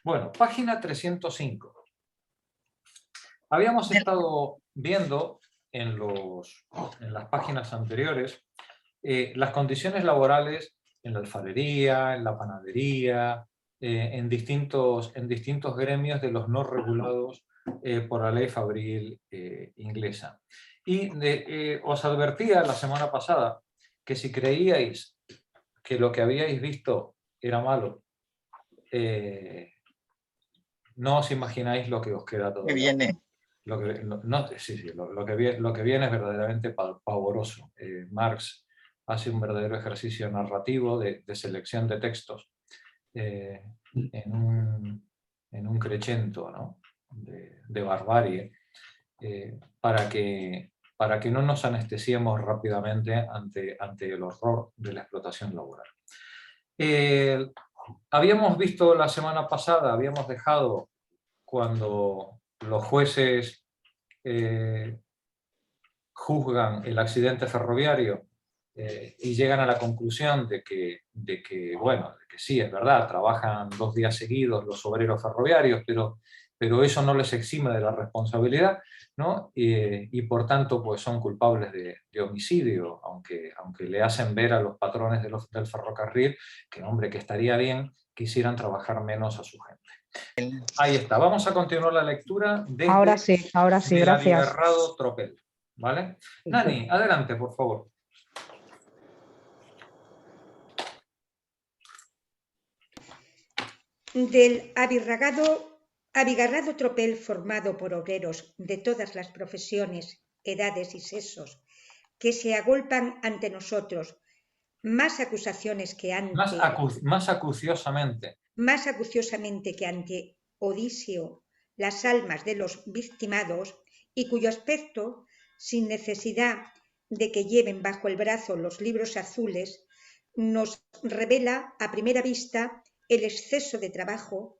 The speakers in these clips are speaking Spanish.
Bueno, página 305. Habíamos estado viendo en las páginas anteriores las condiciones laborales en la alfarería, en la panadería, en distintos gremios de los no regulados por la ley fabril inglesa. Y os advertía la semana pasada que si creíais que lo que habíais visto era malo, no os imagináis lo que os queda todavía. Que viene. Lo que viene es verdaderamente pavoroso. Marx hace un verdadero ejercicio narrativo de selección de textos en un crescendo, ¿no? de barbarie, para que no nos anestesiemos rápidamente ante el horror de la explotación laboral. Habíamos visto la semana pasada, habíamos dejado cuando los jueces juzgan el accidente ferroviario y llegan a la conclusión de que sí, es verdad, trabajan 2 días seguidos los obreros ferroviarios, pero eso no les exime de la responsabilidad, ¿no? Y por tanto pues son culpables de homicidio, aunque le hacen ver a los patrones del ferrocarril que, hombre, que estaría bien que hicieran trabajar menos a su gente. Ahí está, vamos a continuar la lectura desde ahora sí, gracias. Abigarrado Tropel, ¿vale? Nani, adelante, por favor. Del abigarrado tropel formado por obreros de todas las profesiones, edades y sexos, que se agolpan ante nosotros, más acusaciones que ante... Más acuciosamente que ante Odiseo, las almas de los victimados, y cuyo aspecto, sin necesidad de que lleven bajo el brazo los libros azules, nos revela a primera vista el exceso de trabajo,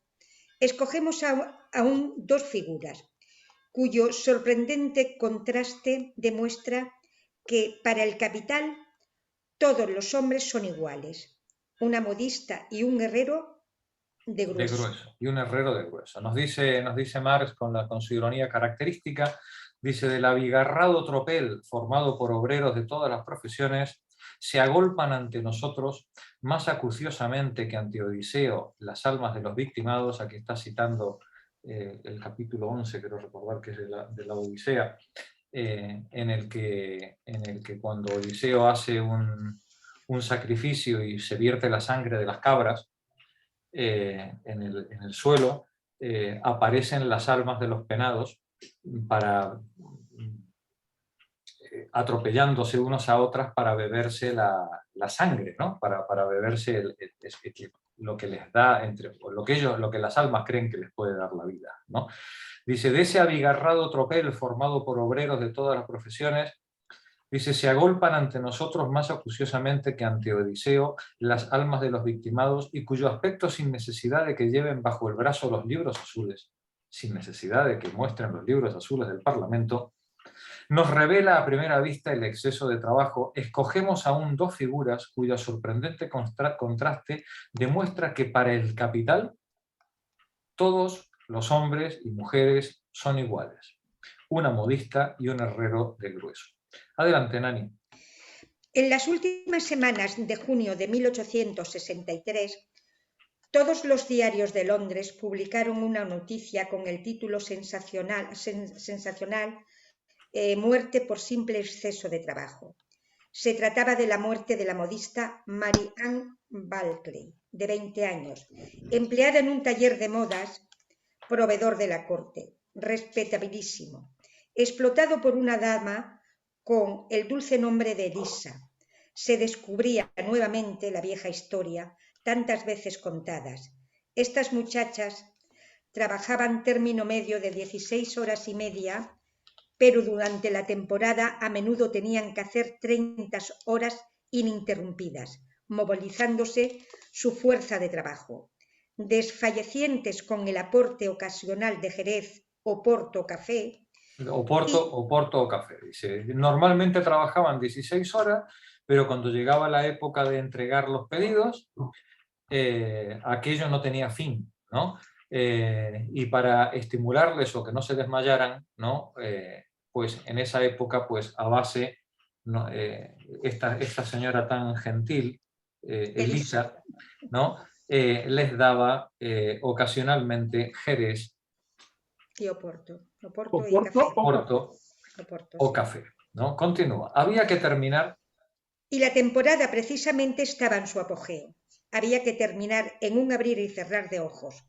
escogemos aún 2 figuras, cuyo sorprendente contraste demuestra que para el capital todos los hombres son iguales, una modista y un herrero de grueso. Y un herrero de grueso. Nos dice Marx con su ironía característica, dice: del abigarrado tropel formado por obreros de todas las profesiones, se agolpan ante nosotros más acuciosamente que ante Odiseo las almas de los victimados. Aquí está citando el capítulo 11, quiero recordar que es de la Odisea, en el que cuando Odiseo hace un sacrificio y se vierte la sangre de las cabras en el suelo, aparecen las almas de los penados atropellándose unos a otras para beberse la sangre, ¿no? Para beberse lo que les da, lo que las almas creen que les puede dar la vida, ¿no? Dice: de ese abigarrado tropel formado por obreros de todas las profesiones, dice, se agolpan ante nosotros más acuciosamente que ante Odiseo las almas de los victimados, y cuyo aspecto, sin necesidad de que lleven bajo el brazo los libros azules, sin necesidad de que muestren los libros azules del Parlamento, nos revela a primera vista el exceso de trabajo. Escogemos aún 2 figuras cuyo sorprendente contraste demuestra que para el capital todos los hombres y mujeres son iguales, una modista y un herrero de grueso. Adelante, Nani. En las últimas semanas de junio de 1863, todos los diarios de Londres publicaron una noticia con el título sensacional muerte por simple exceso de trabajo. Se trataba de la muerte de la modista Mary Ann Bulkley, de 20 años, empleada en un taller de modas, proveedor de la corte, respetabilísimo, explotado por una dama con el dulce nombre de Elisa. Se descubría nuevamente la vieja historia, tantas veces contadas. Estas muchachas trabajaban término medio de 16 horas y media, pero durante la temporada a menudo tenían que hacer 30 horas ininterrumpidas, movilizándose su fuerza de trabajo. Desfallecientes con el aporte ocasional de Jerez, Oporto, café. Oporto o café. Dice, normalmente trabajaban 16 horas, pero cuando llegaba la época de entregar los pedidos, aquello no tenía fin, ¿no? Y para estimularles o que no se desmayaran, ¿no? Pues en esa época, pues a base, ¿no? Esta señora tan gentil, Elisa, ¿no? Les daba ocasionalmente jerez, Y Oporto. Oporto y Oporto café. o café. Oporto Oporto, o sí. café, ¿no? Continúa. Había que terminar. Y la temporada precisamente estaba en su apogeo. Había que terminar en un abrir y cerrar de ojos.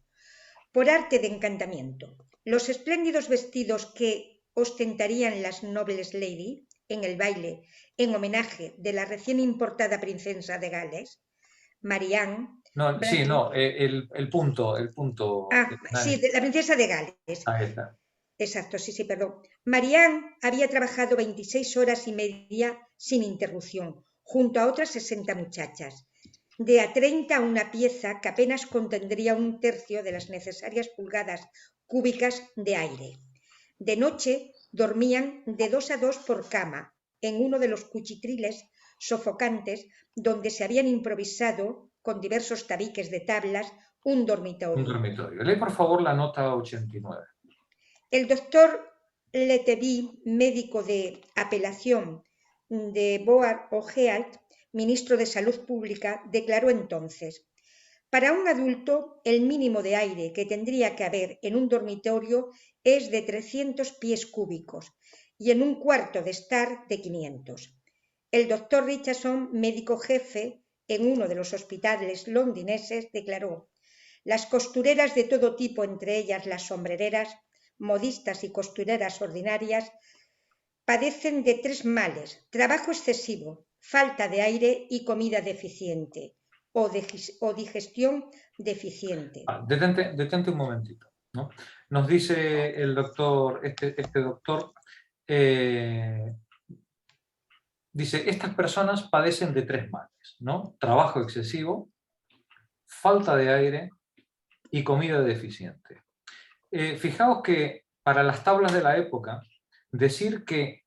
Por arte de encantamiento. Los espléndidos vestidos que ostentarían las nobles lady en el baile en homenaje de la recién importada princesa de Gales, Marianne. No, sí, no, el punto. Sí, la princesa de Gales. Ahí está. Exacto, sí, perdón. Marianne había trabajado 26 horas y media sin interrupción, junto a otras 60 muchachas. De a 30 una pieza que apenas contendría un tercio de las necesarias pulgadas cúbicas de aire. De noche dormían de 2 a 2 por cama, en uno de los cuchitriles sofocantes donde se habían improvisado, con diversos tabiques de tablas, un dormitorio. Un dormitorio. Lee por favor la nota 89. El doctor Letevy, médico de apelación de Beauharnois, ministro de Salud Pública, declaró entonces: para un adulto, el mínimo de aire que tendría que haber en un dormitorio es de 300 pies cúbicos y en un cuarto de estar de 500. El doctor Richardson, médico jefe en uno de los hospitales londinenses, declaró: las costureras de todo tipo, entre ellas las sombrereras, modistas y costureras ordinarias, padecen de 3 males: trabajo excesivo, falta de aire y comida deficiente, o digestión deficiente. Detente un momentito, ¿no? Nos dice el doctor, este doctor, dice, estas personas padecen de 3 males, ¿no? Trabajo excesivo, falta de aire y comida deficiente. Fijaos que para las tablas de la época, decir que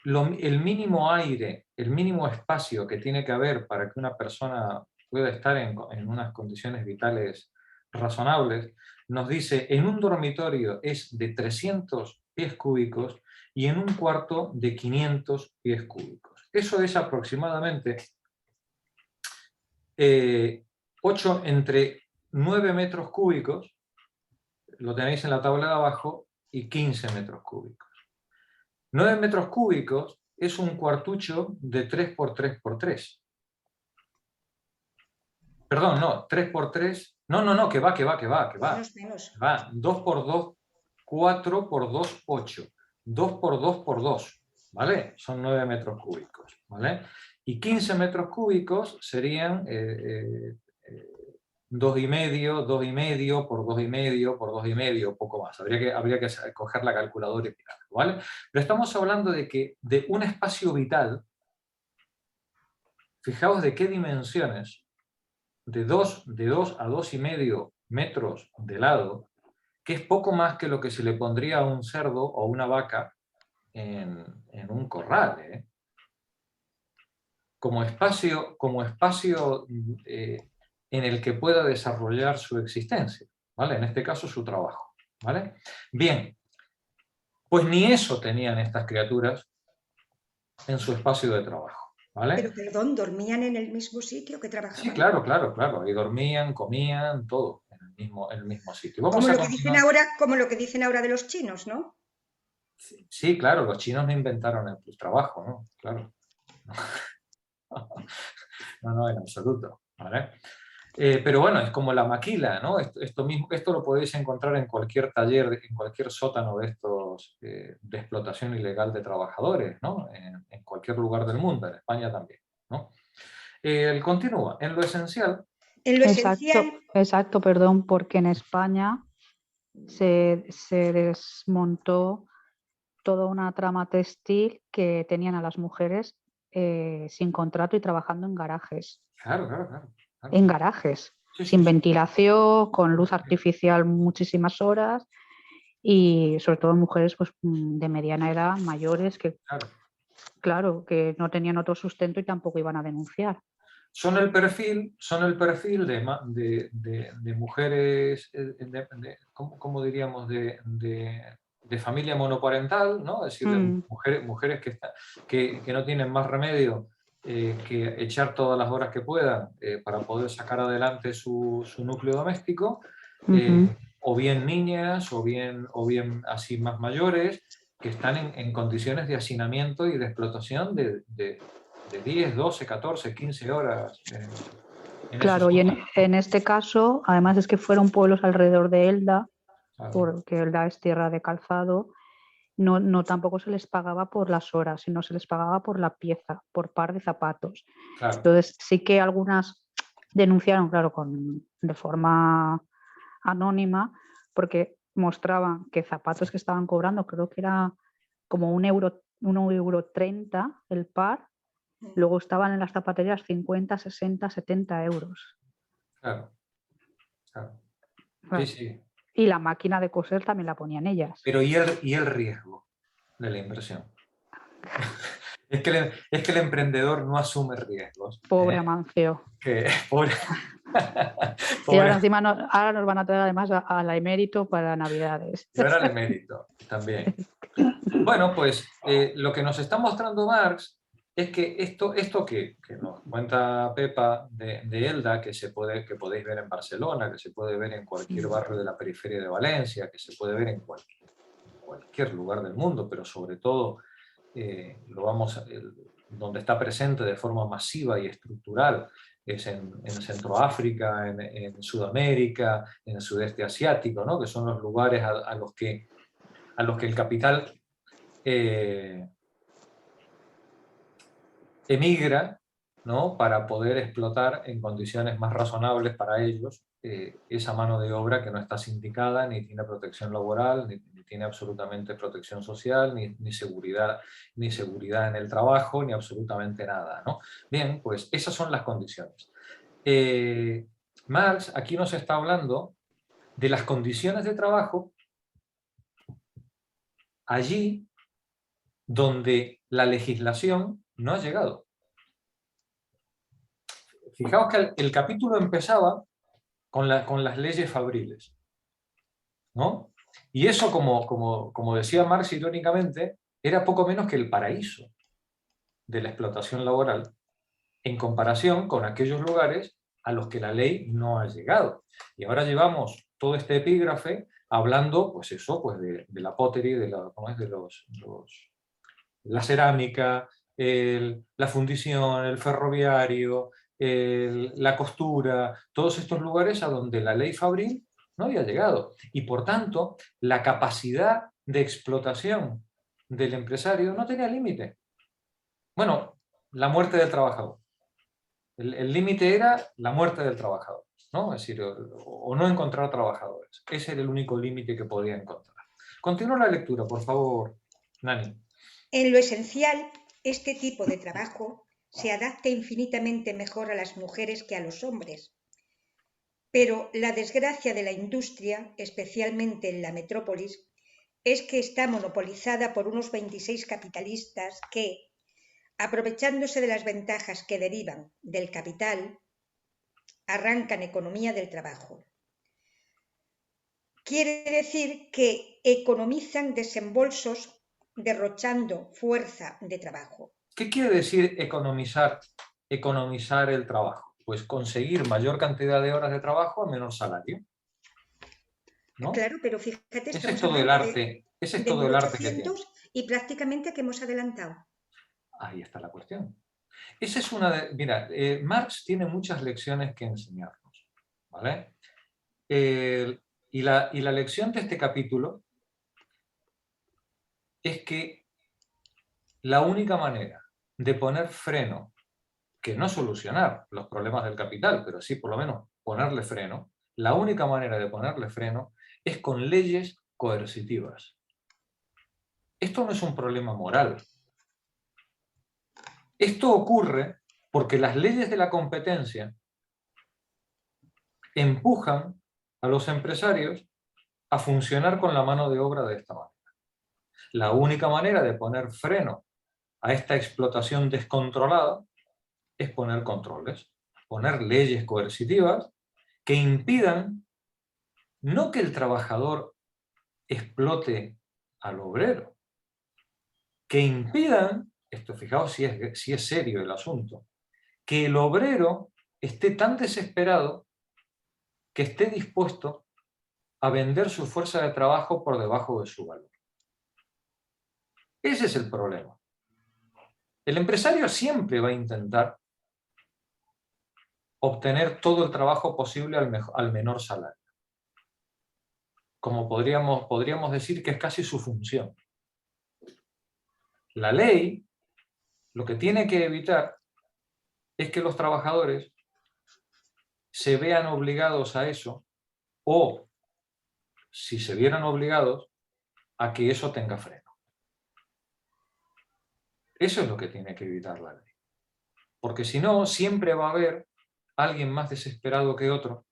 el mínimo aire, el mínimo espacio que tiene que haber para que una persona pueda estar en unas condiciones vitales razonables, nos dice en un dormitorio es de 300 pies cúbicos y en un cuarto de 500 pies cúbicos. Eso es aproximadamente 8 entre 9 metros cúbicos, lo tenéis en la tabla de abajo, y 15 metros cúbicos. 9 metros cúbicos es un cuartucho de 3 por 3 por 3. Perdón, no, 3 por 3. No, que va. Menos. Va, 2 por 2, 4 por 2, 8. 2 por 2 por 2, ¿vale? Son 9 metros cúbicos, ¿vale? Y 15 metros cúbicos serían 2,5 por 2,5 por 2,5, poco más. Habría que coger la calculadora y mirarlo, ¿vale? Pero estamos hablando de que de un espacio vital, fijaos de qué dimensiones, de 2 a 2,5 metros de lado, que es poco más que lo que se le pondría a un cerdo o una vaca en un corral, ¿eh? Como espacio en el que pueda desarrollar su existencia, ¿vale? En este caso su trabajo, ¿vale? Bien, pues ni eso tenían estas criaturas en su espacio de trabajo, ¿vale? Pero perdón, ¿dormían en el mismo sitio que trabajaban? Sí, claro, y dormían, comían, todo en el mismo sitio. Vamos como a lo que dicen ahora de los chinos, ¿no? Sí, claro, los chinos no inventaron el trabajo, ¿no? Claro. No, en absoluto, ¿vale? Pero bueno, es como la maquila, ¿no? Esto lo podéis encontrar en cualquier taller, en cualquier sótano de estos de explotación ilegal de trabajadores, ¿no? En cualquier lugar del mundo, en España también, ¿no? Él continúa, en lo esencial. En lo esencial. Exacto, perdón, porque en España se desmontó toda una trama textil que tenían a las mujeres sin contrato y trabajando en garajes. Claro. En garajes, sin ventilación, con luz artificial muchísimas horas y sobre todo mujeres pues, de mediana edad, mayores, que claro, que no tenían otro sustento y tampoco iban a denunciar. son el perfil de mujeres, ¿cómo diríamos? De familia monoparental, ¿no? Es decir, de mujeres que no tienen más remedio que echar todas las horas que puedan para poder sacar adelante su núcleo doméstico, o bien niñas, o bien así más mayores, que están en condiciones de hacinamiento y de explotación de 10, 12, 14, 15 horas. Claro, y en este caso, además es que fueron pueblos alrededor de Elda, claro, porque Elda es tierra de calzado, no tampoco se les pagaba por las horas, sino se les pagaba por la pieza, por par de zapatos. claro. Entonces sí que algunas denunciaron, claro, de forma anónima, porque mostraban que zapatos que estaban cobrando, creo que era como €1,30 el par, luego estaban en las zapaterías 50, 60, 70 euros. Claro, claro. Claro. Sí, sí. Y la máquina de coser también la ponían ellas. Pero ¿y el riesgo de la impresión? Es que el emprendedor no asume riesgos. Pobre Amancio. Pobre. Y ahora encima ahora nos van a traer además a la emérito para Navidades. Y ahora el emérito también. Bueno, pues lo que nos está mostrando Marx es que esto que nos cuenta Pepa de Elda, que podéis ver en Barcelona, que se puede ver en cualquier barrio de la periferia de Valencia, que se puede ver en cualquier lugar del mundo, pero sobre todo donde está presente de forma masiva y estructural es en Centroáfrica, en Sudamérica, en el sudeste asiático, ¿no? Que son los lugares a los que el capital emigra, ¿no? Para poder explotar en condiciones más razonables para ellos esa mano de obra que no está sindicada, ni tiene protección laboral, ni tiene absolutamente protección social, ni seguridad en el trabajo, ni absolutamente nada, ¿no? Bien, pues esas son las condiciones. Marx aquí nos está hablando de las condiciones de trabajo allí donde la legislación no ha llegado. Fijaos que el capítulo empezaba con las leyes fabriles, ¿no? Y eso, como decía Marx irónicamente, era poco menos que el paraíso de la explotación laboral en comparación con aquellos lugares a los que la ley no ha llegado. Y ahora llevamos todo este epígrafe hablando, pues eso, pues de la pottery, la cerámica, la fundición, el ferroviario, la costura, todos estos lugares a donde la ley fabril no había llegado. Y por tanto, la capacidad de explotación del empresario no tenía límite. Bueno, la muerte del trabajador. El límite era la muerte del trabajador, ¿no? Es decir, o no encontrar trabajadores. Ese era el único límite que podía encontrar. Continúa la lectura, por favor, Nani. En lo esencial, este tipo de trabajo se adapta infinitamente mejor a las mujeres que a los hombres. Pero la desgracia de la industria, especialmente en la metrópolis, es que está monopolizada por unos 26 capitalistas que, aprovechándose de las ventajas que derivan del capital, arrancan economía del trabajo. Quiere decir que economizan desembolsos derrochando fuerza de trabajo. ¿Qué quiere decir economizar el trabajo? Pues conseguir mayor cantidad de horas de trabajo a menor salario, ¿no? Claro, pero fíjate, ese es todo el arte, ese es todo el arte que tiene. Y prácticamente que hemos adelantado. Ahí está la cuestión. Esa es una de, mira, Marx tiene muchas lecciones que enseñarnos, ¿vale? Y la lección de este capítulo es que la única manera de poner freno, que no solucionar los problemas del capital, pero sí por lo menos ponerle freno, la única manera de ponerle freno es con leyes coercitivas. Esto no es un problema moral. Esto ocurre porque las leyes de la competencia empujan a los empresarios a funcionar con la mano de obra de esta manera. La única manera de poner freno a esta explotación descontrolada es poner controles. poner leyes coercitivas que impidan no que el trabajador explote al obrero, que impidan, esto fijaos si es serio el asunto, que el obrero esté tan desesperado que esté dispuesto a vender su fuerza de trabajo por debajo de su valor. Ese es el problema. El empresario siempre va a intentar obtener todo el trabajo posible al menor salario. Como podríamos decir que es casi su función. La ley lo que tiene que evitar es que los trabajadores se vean obligados a eso, o, si se vieran obligados, a que eso tenga freno. Eso es lo que tiene que evitar la ley. Porque si no, siempre va a haber alguien más desesperado que otro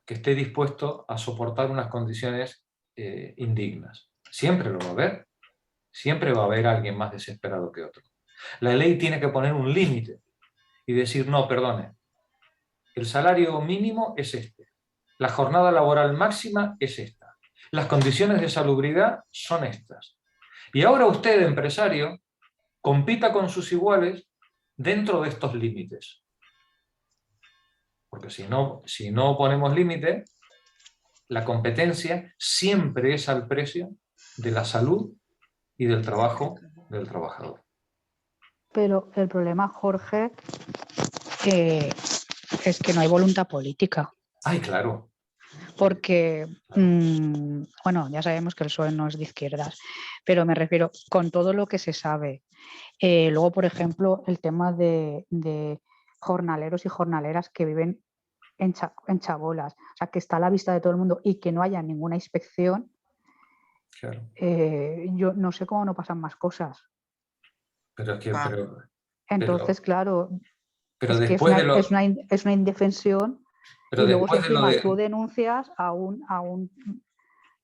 que esté dispuesto a soportar unas condiciones indignas. Siempre lo va a haber. Siempre va a haber alguien más desesperado que otro. La ley tiene que poner un límite y decir, no, perdone, el salario mínimo es este, la jornada laboral máxima es esta, las condiciones de salubridad son estas. Y ahora usted, empresario, compita con sus iguales dentro de estos límites. Porque si no ponemos límite, la competencia siempre es al precio de la salud y del trabajo del trabajador. Pero el problema, Jorge, es que no hay voluntad política. ¡Ay, claro! Porque, bueno, ya sabemos que el PSOE no es de izquierdas, pero me refiero con todo lo que se sabe. Luego, por ejemplo, el tema de jornaleros y jornaleras que viven en chabolas, o sea, que está a la vista de todo el mundo y que no haya ninguna inspección. Claro. Yo no sé cómo no pasan más cosas. Pero es que... Entonces, claro, pero es que es una indefensión. Pero y luego si encima tú denuncias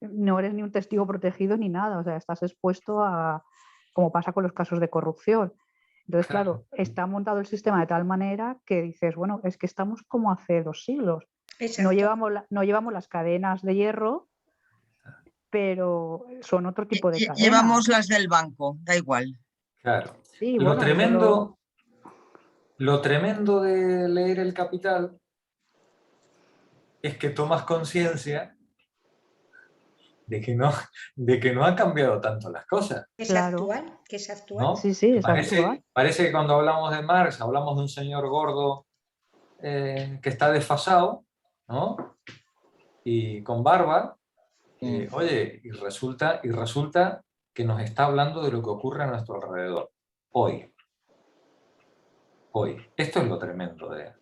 no eres ni un testigo protegido ni nada, o sea, estás expuesto a, como pasa con los casos de corrupción. Entonces, claro, está montado el sistema de tal manera que dices, bueno, es que estamos como hace 2 siglos. No llevamos las cadenas de hierro, pero son otro tipo de cadenas. Llevamos las del banco, da igual. Claro. Sí, lo tremendo de leer El Capital es que tomas conciencia de que no han cambiado tanto las cosas. Es actual, que es actual. ¿No? Sí, es actual. Parece que cuando hablamos de Marx hablamos de un señor gordo que está desfasado, ¿no? Y con barba. Oye, y resulta que nos está hablando de lo que ocurre a nuestro alrededor. Hoy. Esto es lo tremendo del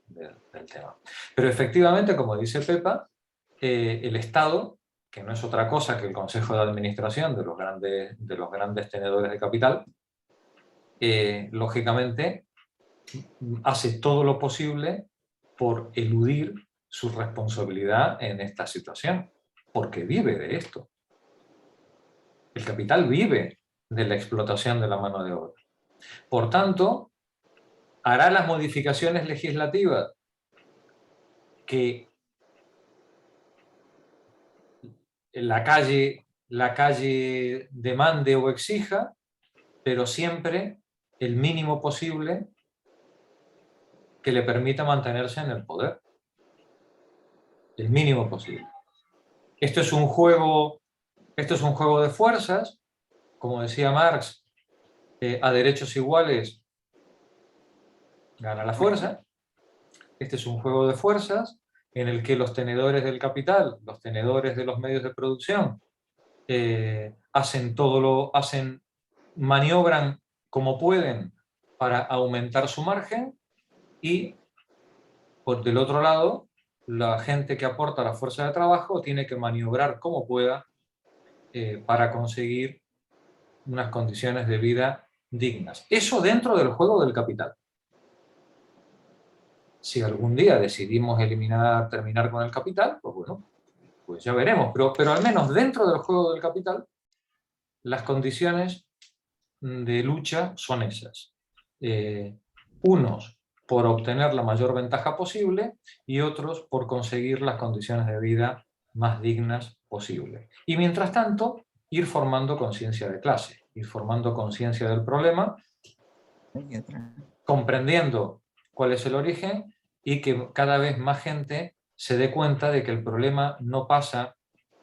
tema. Pero efectivamente, como dice Pepa, el Estado, que no es otra cosa que el Consejo de Administración de los grandes tenedores de capital, lógicamente hace todo lo posible por eludir su responsabilidad en esta situación, porque vive de esto. El capital vive de la explotación de la mano de obra. Por tanto, hará las modificaciones legislativas que la calle demande o exija, pero siempre el mínimo posible que le permita mantenerse en el poder. El mínimo posible. Esto es un juego de fuerzas, como decía Marx, a derechos iguales gana la fuerza. Este es un juego de fuerzas en el que los tenedores del capital, los tenedores de los medios de producción, maniobran como pueden para aumentar su margen, y del otro lado, la gente que aporta la fuerza de trabajo tiene que maniobrar como pueda para conseguir unas condiciones de vida dignas. Eso dentro del juego del capital. Si algún día decidimos terminar con el capital, pues bueno, pues ya veremos. Pero al menos dentro del juego del capital, las condiciones de lucha son esas. Unos por obtener la mayor ventaja posible y otros por conseguir las condiciones de vida más dignas posibles. Y mientras tanto, ir formando conciencia de clase, ir formando conciencia del problema, comprendiendo cuál es el origen y que cada vez más gente se dé cuenta de que el problema no pasa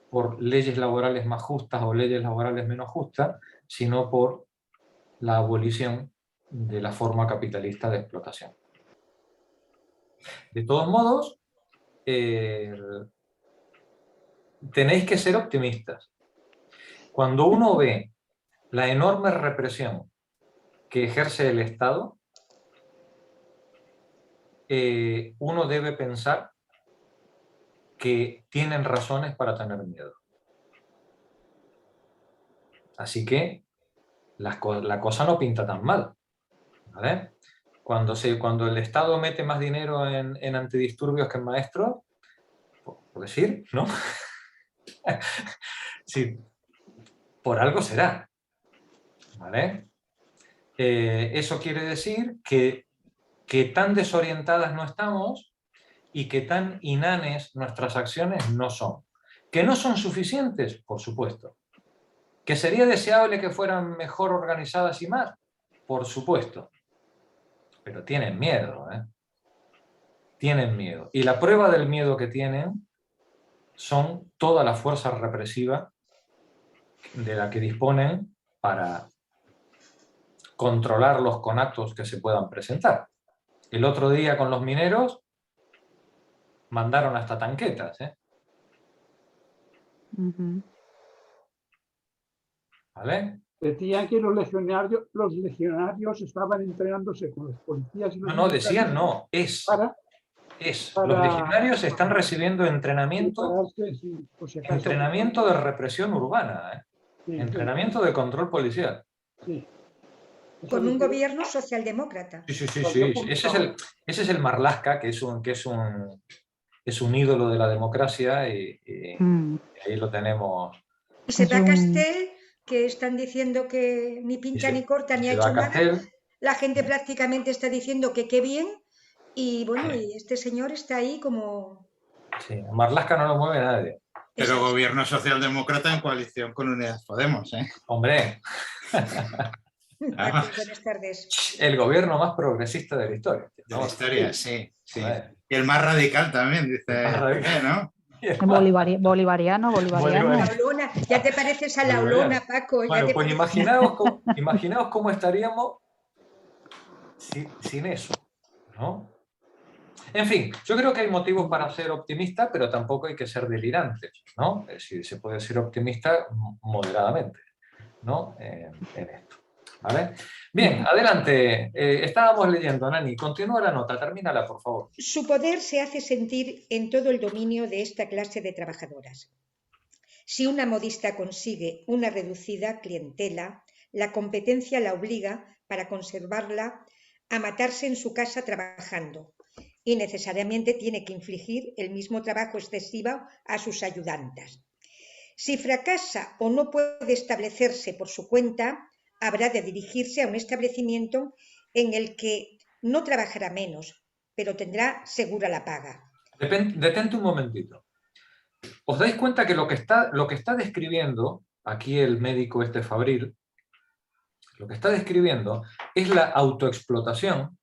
por leyes laborales más justas o leyes laborales menos justas, sino por la abolición de la forma capitalista de explotación. De todos modos, tenéis que ser optimistas. Cuando uno ve la enorme represión que ejerce el Estado, uno debe pensar que tienen razones para tener miedo. Así que la cosa no pinta tan mal, ¿vale? Cuando el Estado mete más dinero en antidisturbios que en maestros, por decir, ¿no? Sí, por algo será, ¿vale? Eso quiere decir que tan desorientadas no estamos y que tan inanes nuestras acciones no son. ¿Que no son suficientes? Por supuesto. ¿Que sería deseable que fueran mejor organizadas y más? Por supuesto. Pero tienen miedo, ¿eh? Tienen miedo. Y la prueba del miedo que tienen son toda la fuerza represiva de la que disponen para controlarlos con actos que se puedan presentar. El otro día con los mineros mandaron hasta tanquetas, ¿eh? ¿Vale? Decían que los legionarios estaban entrenándose con los policías y los No, decían no, para Los legionarios están recibiendo entrenamiento, entrenamiento de represión urbana, ¿eh? Sí, Entrenamiento de control policial. Sí. Con un gobierno socialdemócrata. Sí. Ese es el Marlaska, que es un ídolo de la democracia y ahí lo tenemos. Y se va a Castel, que están diciendo que ni pincha ni corta ni ha hecho nada. La gente prácticamente está diciendo que qué bien. Y bueno, y este señor está ahí como... Sí, a Marlaska no lo mueve nadie. Pero gobierno socialdemócrata en coalición con Unidas Podemos, ¿eh? Hombre. Buenas tardes. El gobierno más progresista de la historia. De la historia, sí. Y el más radical también, dice, ¿no? Bolivariano. Laulona. Ya te pareces a Laulona, Paco. Bueno, pues imaginaos cómo estaríamos sin eso, ¿no? En fin, yo creo que hay motivos para ser optimista, pero tampoco hay que ser delirantes, ¿no? Es decir, se puede ser optimista moderadamente, ¿no? En esto, ¿vale? Bien, adelante. Estábamos leyendo, Nani. Continúa la nota, termínala, por favor. Su poder se hace sentir en todo el dominio de esta clase de trabajadoras. Si una modista consigue una reducida clientela, la competencia la obliga, para conservarla, a matarse en su casa trabajando, y necesariamente tiene que infligir el mismo trabajo excesivo a sus ayudantas. Si fracasa o no puede establecerse por su cuenta, habrá de dirigirse a un establecimiento en el que no trabajará menos, pero tendrá segura la paga. Detente un momentito. ¿Os dais cuenta que lo que está describiendo aquí el médico Fabril, lo que está describiendo es la autoexplotación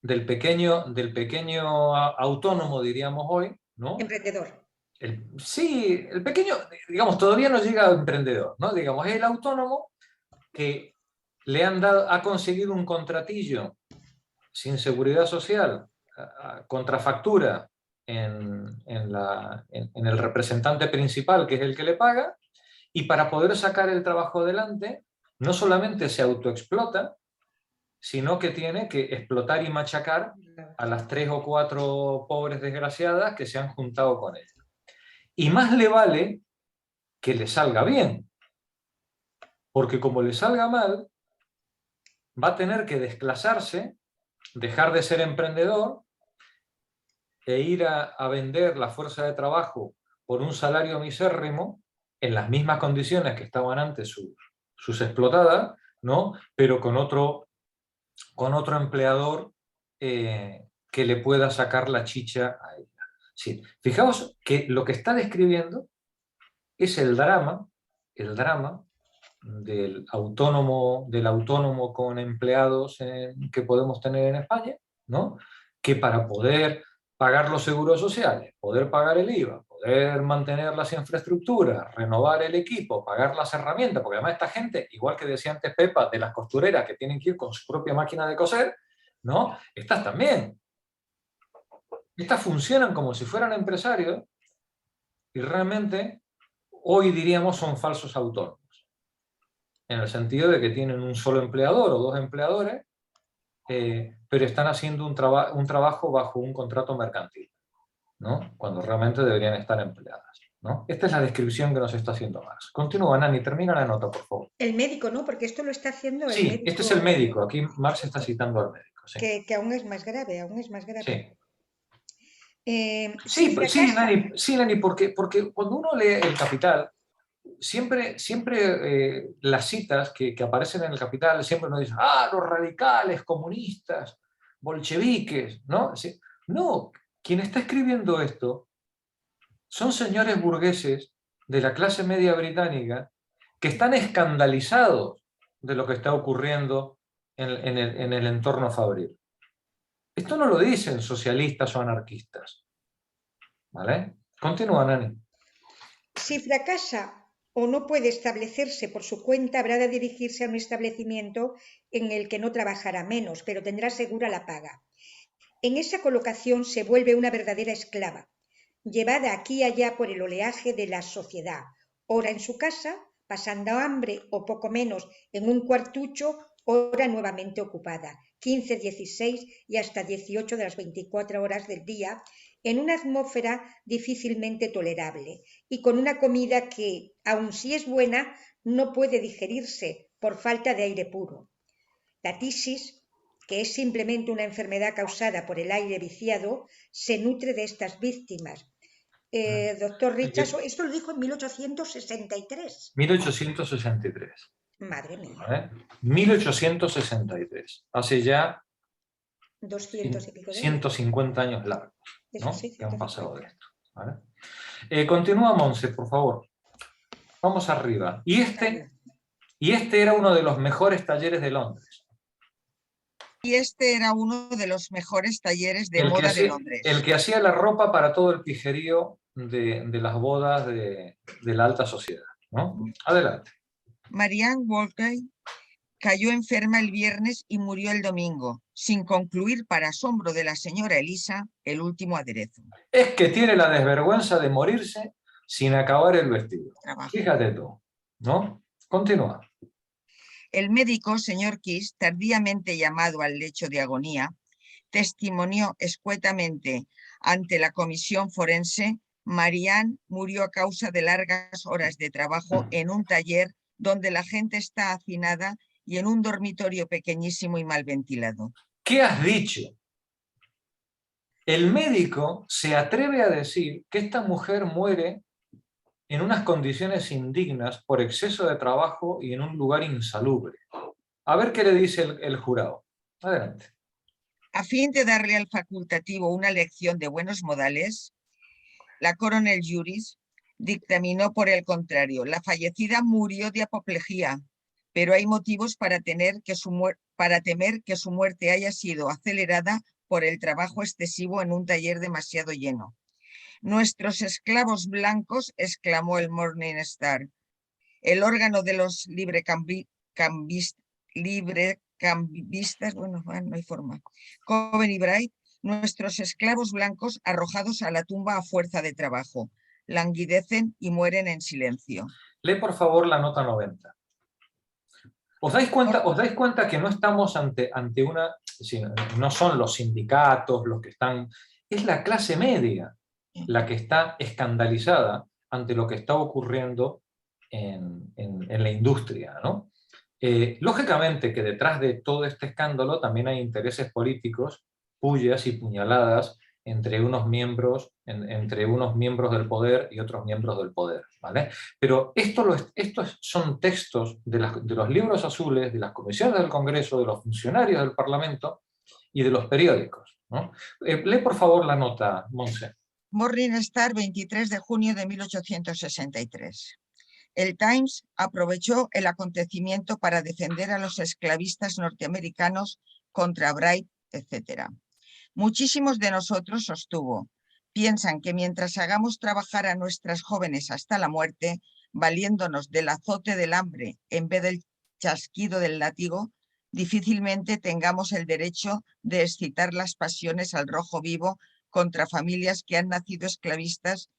del pequeño autónomo, diríamos hoy, ¿no? Emprendedor. El pequeño, digamos, todavía no llega a emprendedor, ¿no? Digamos, es el autónomo que ha conseguido un contratillo sin seguridad social, contra factura en el representante principal, que es el que le paga, y para poder sacar el trabajo adelante, no solamente se autoexplota, sino que tiene que explotar y machacar a las 3 o 4 pobres desgraciadas que se han juntado con él. Y más le vale que le salga bien, porque como le salga mal, va a tener que desclasarse, dejar de ser emprendedor e ir a vender la fuerza de trabajo por un salario misérrimo, en las mismas condiciones que estaban antes sus explotadas, ¿no? Pero con otro empleador que le pueda sacar la chicha a ella. Sí. Fijaos que lo que está describiendo es el drama del autónomo con empleados que podemos tener en España, ¿no? Que para poder pagar los seguros sociales, poder pagar el IVA, poder mantener las infraestructuras, renovar el equipo, pagar las herramientas, porque además esta gente, igual que decía antes Pepa, de las costureras que tienen que ir con su propia máquina de coser, ¿no? Estas también. Estas funcionan como si fueran empresarios y realmente hoy diríamos son falsos autónomos. En el sentido de que tienen un solo empleador o dos empleadores, pero están haciendo un trabajo bajo un contrato mercantil, ¿no? Cuando realmente deberían estar empleadas, ¿no? Esta es la descripción que nos está haciendo Marx. Continúa, Nani, termina la nota, por favor. El médico, ¿no? Porque esto lo está haciendo el sí, médico. Este es el médico. Aquí Marx está citando al médico. Sí. Que aún es más grave, aún es más grave. Sí. Si fracasa... Nani, porque cuando uno lee El Capital, siempre las citas que aparecen en El Capital, siempre nos dicen, los radicales, comunistas, bolcheviques, ¿no? Sí. No, quien está escribiendo esto son señores burgueses de la clase media británica que están escandalizados de lo que está ocurriendo en el entorno fabril. Esto no lo dicen socialistas o anarquistas. ¿Vale? Continúa, Nani. Si fracasa o no puede establecerse por su cuenta, habrá de dirigirse a un establecimiento en el que no trabajará menos, pero tendrá segura la paga. En esa colocación se vuelve una verdadera esclava, llevada aquí y allá por el oleaje de la sociedad, ora en su casa, pasando hambre o poco menos en un cuartucho, ora nuevamente ocupada, 15, 16 y hasta 18 de las 24 horas del día, en una atmósfera difícilmente tolerable y con una comida que, aun si es buena, no puede digerirse por falta de aire puro. La tisis, que es simplemente una enfermedad causada por el aire viciado, se nutre de estas víctimas. Doctor Richardson, esto lo dijo en 1863. 1863. Madre mía. ¿Vale? 1863. Hace ya 200 y pico de 150 años largos, ¿no? Eso sí, que han pasado de esto. ¿Vale? Continúa, Monse, por favor. Vamos arriba. Y este era uno de los mejores talleres de Londres. Y este era uno de los mejores talleres de moda de Londres. El que hacía la ropa para todo el pijerío de las bodas de la alta sociedad, ¿no? Adelante. Marianne Walkley cayó enferma el viernes y murió el domingo, sin concluir, para asombro de la señora Elisa, el último aderezo. Es que tiene la desvergüenza de morirse sin acabar el vestido. Fíjate tú, ¿no? Continúa. El médico, señor Kiss, tardíamente llamado al lecho de agonía, testimonió escuetamente ante la comisión forense: Marianne murió a causa de largas horas de trabajo en un taller donde la gente está hacinada y en un dormitorio pequeñísimo y mal ventilado. ¿Qué has dicho? El médico se atreve a decir que esta mujer muere en unas condiciones indignas por exceso de trabajo y en un lugar insalubre. A ver qué le dice el jurado. Adelante. A fin de darle al facultativo una lección de buenos modales, la coronel Juris dictaminó por el contrario: la fallecida murió de apoplejía, pero hay motivos para temer que su muerte haya sido acelerada por el trabajo excesivo en un taller demasiado lleno. Nuestros esclavos blancos, exclamó el Morning Star, el órgano de los librecambistas, bueno, no hay forma, Coven y Bright, nuestros esclavos blancos arrojados a la tumba a fuerza de trabajo, languidecen y mueren en silencio. Lee por favor la nota 90. ¿Os dais cuenta que no estamos ante una... No son los sindicatos los que están... Es la clase media la que está escandalizada ante lo que está ocurriendo en la industria, ¿no? Lógicamente que detrás de todo este escándalo también hay intereses políticos, pullas y puñaladas entre unos miembros del poder y otros miembros del poder, ¿vale? Pero estos son textos de los libros azules, de las comisiones del Congreso, de los funcionarios del Parlamento, y de los periódicos, ¿no? Lee por favor la nota, Monse. Morning Star, 23 de junio de 1863. El Times aprovechó el acontecimiento para defender a los esclavistas norteamericanos contra Bright, etc. Muchísimos de nosotros, sostuvo, piensan que mientras hagamos trabajar a nuestras jóvenes hasta la muerte, valiéndonos del azote del hambre en vez del chasquido del látigo, difícilmente tengamos el derecho de excitar las pasiones al rojo vivo contra familias que han nacido esclavistas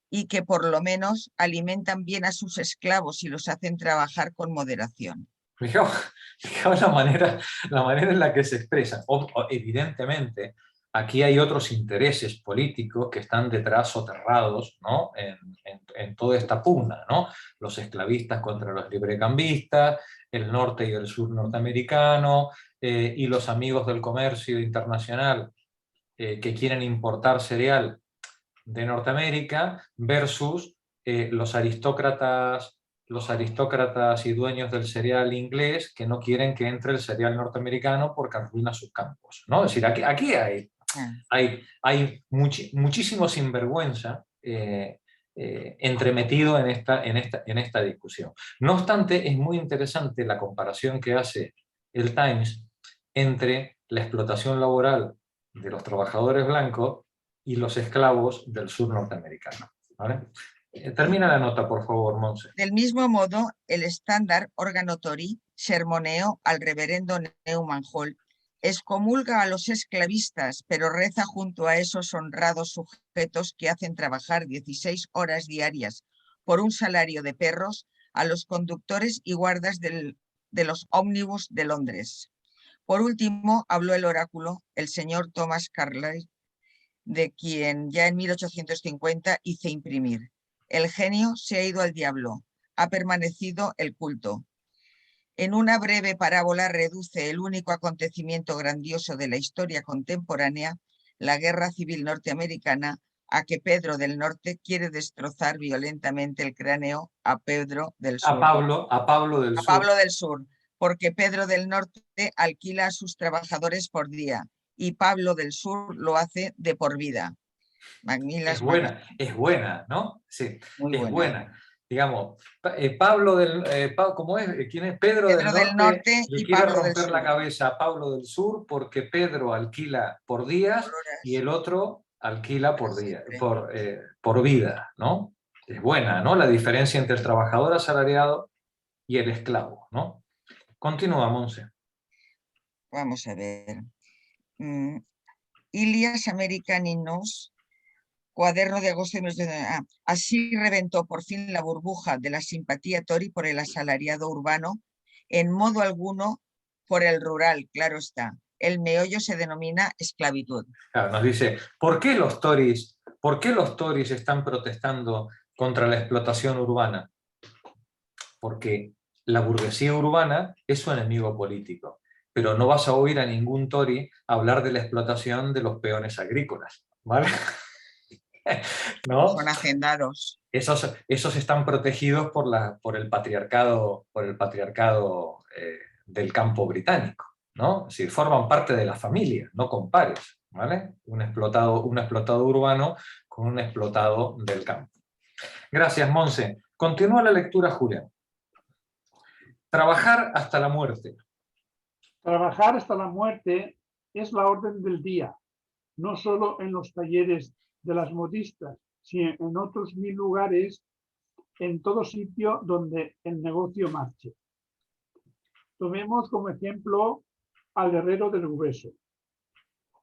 y que por lo menos alimentan bien a sus esclavos y los hacen trabajar con moderación. Fijaos la manera en la que se expresan. Evidentemente, aquí hay otros intereses políticos que están detrás soterrados, ¿no? en toda esta pugna, ¿no? Los esclavistas contra los librecambistas, el norte y el sur norteamericano, y los amigos del comercio internacional que quieren importar cereal de Norteamérica versus los aristócratas y dueños del cereal inglés que no quieren que entre el cereal norteamericano porque arruina sus campos, ¿no? Es decir, aquí hay muchísimo sinvergüenza entremetido en esta discusión. No obstante, es muy interesante la comparación que hace el Times entre la explotación laboral de los trabajadores blancos y los esclavos del sur norteamericano, ¿vale? Termina la nota, por favor, Monse. Del mismo modo, el estándar órgano Tory sermoneó al reverendo Neumann Hall, excomulga a los esclavistas, pero reza junto a esos honrados sujetos que hacen trabajar 16 horas diarias por un salario de perros a los conductores y guardas de los ómnibus de Londres. Por último, habló el oráculo, el señor Thomas Carlyle, de quien ya en 1850 hice imprimir. El genio se ha ido al diablo, ha permanecido el culto. En una breve parábola reduce el único acontecimiento grandioso de la historia contemporánea, la Guerra Civil Norteamericana, a que Pedro del Norte quiere destrozar violentamente el cráneo a Pedro del Sur. A Pablo del Sur, porque Pedro del Norte alquila a sus trabajadores por día y Pablo del Sur lo hace de por vida. Es buena, ¿no? Sí, muy es buena. Digamos, Pablo del... ¿cómo es? ¿Quién es? Pedro del Norte le quiere Pablo romper la cabeza a Pablo del Sur porque Pedro alquila por días y el otro alquila por día, por vida, ¿no? Es buena, ¿no? La diferencia entre el trabajador asalariado y el esclavo, ¿no? Continúa, Monse. Vamos a ver. Ilias Americanos, cuaderno de agosto de 19... Así reventó por fin la burbuja de la simpatía Tory por el asalariado urbano, en modo alguno por el rural, claro está. El meollo se denomina esclavitud. Claro, nos dice, ¿por qué los Tories están protestando contra la explotación urbana? Porque la burguesía urbana es su enemigo político, pero no vas a oír a ningún Tory hablar de la explotación de los peones agrícolas, ¿vale? ¿No? Son hacendados. Esos están protegidos por el patriarcado del campo británico, ¿no? Si forman parte de la familia, no compares, ¿vale? Un explotado urbano con un explotado del campo. Gracias, Monse. Continúa la lectura, Julián. Trabajar hasta la muerte. Trabajar hasta la muerte es la orden del día, no solo en los talleres de las modistas, sino en otros 1000 lugares, en todo sitio donde el negocio marche. Tomemos como ejemplo al herrero del Grueso.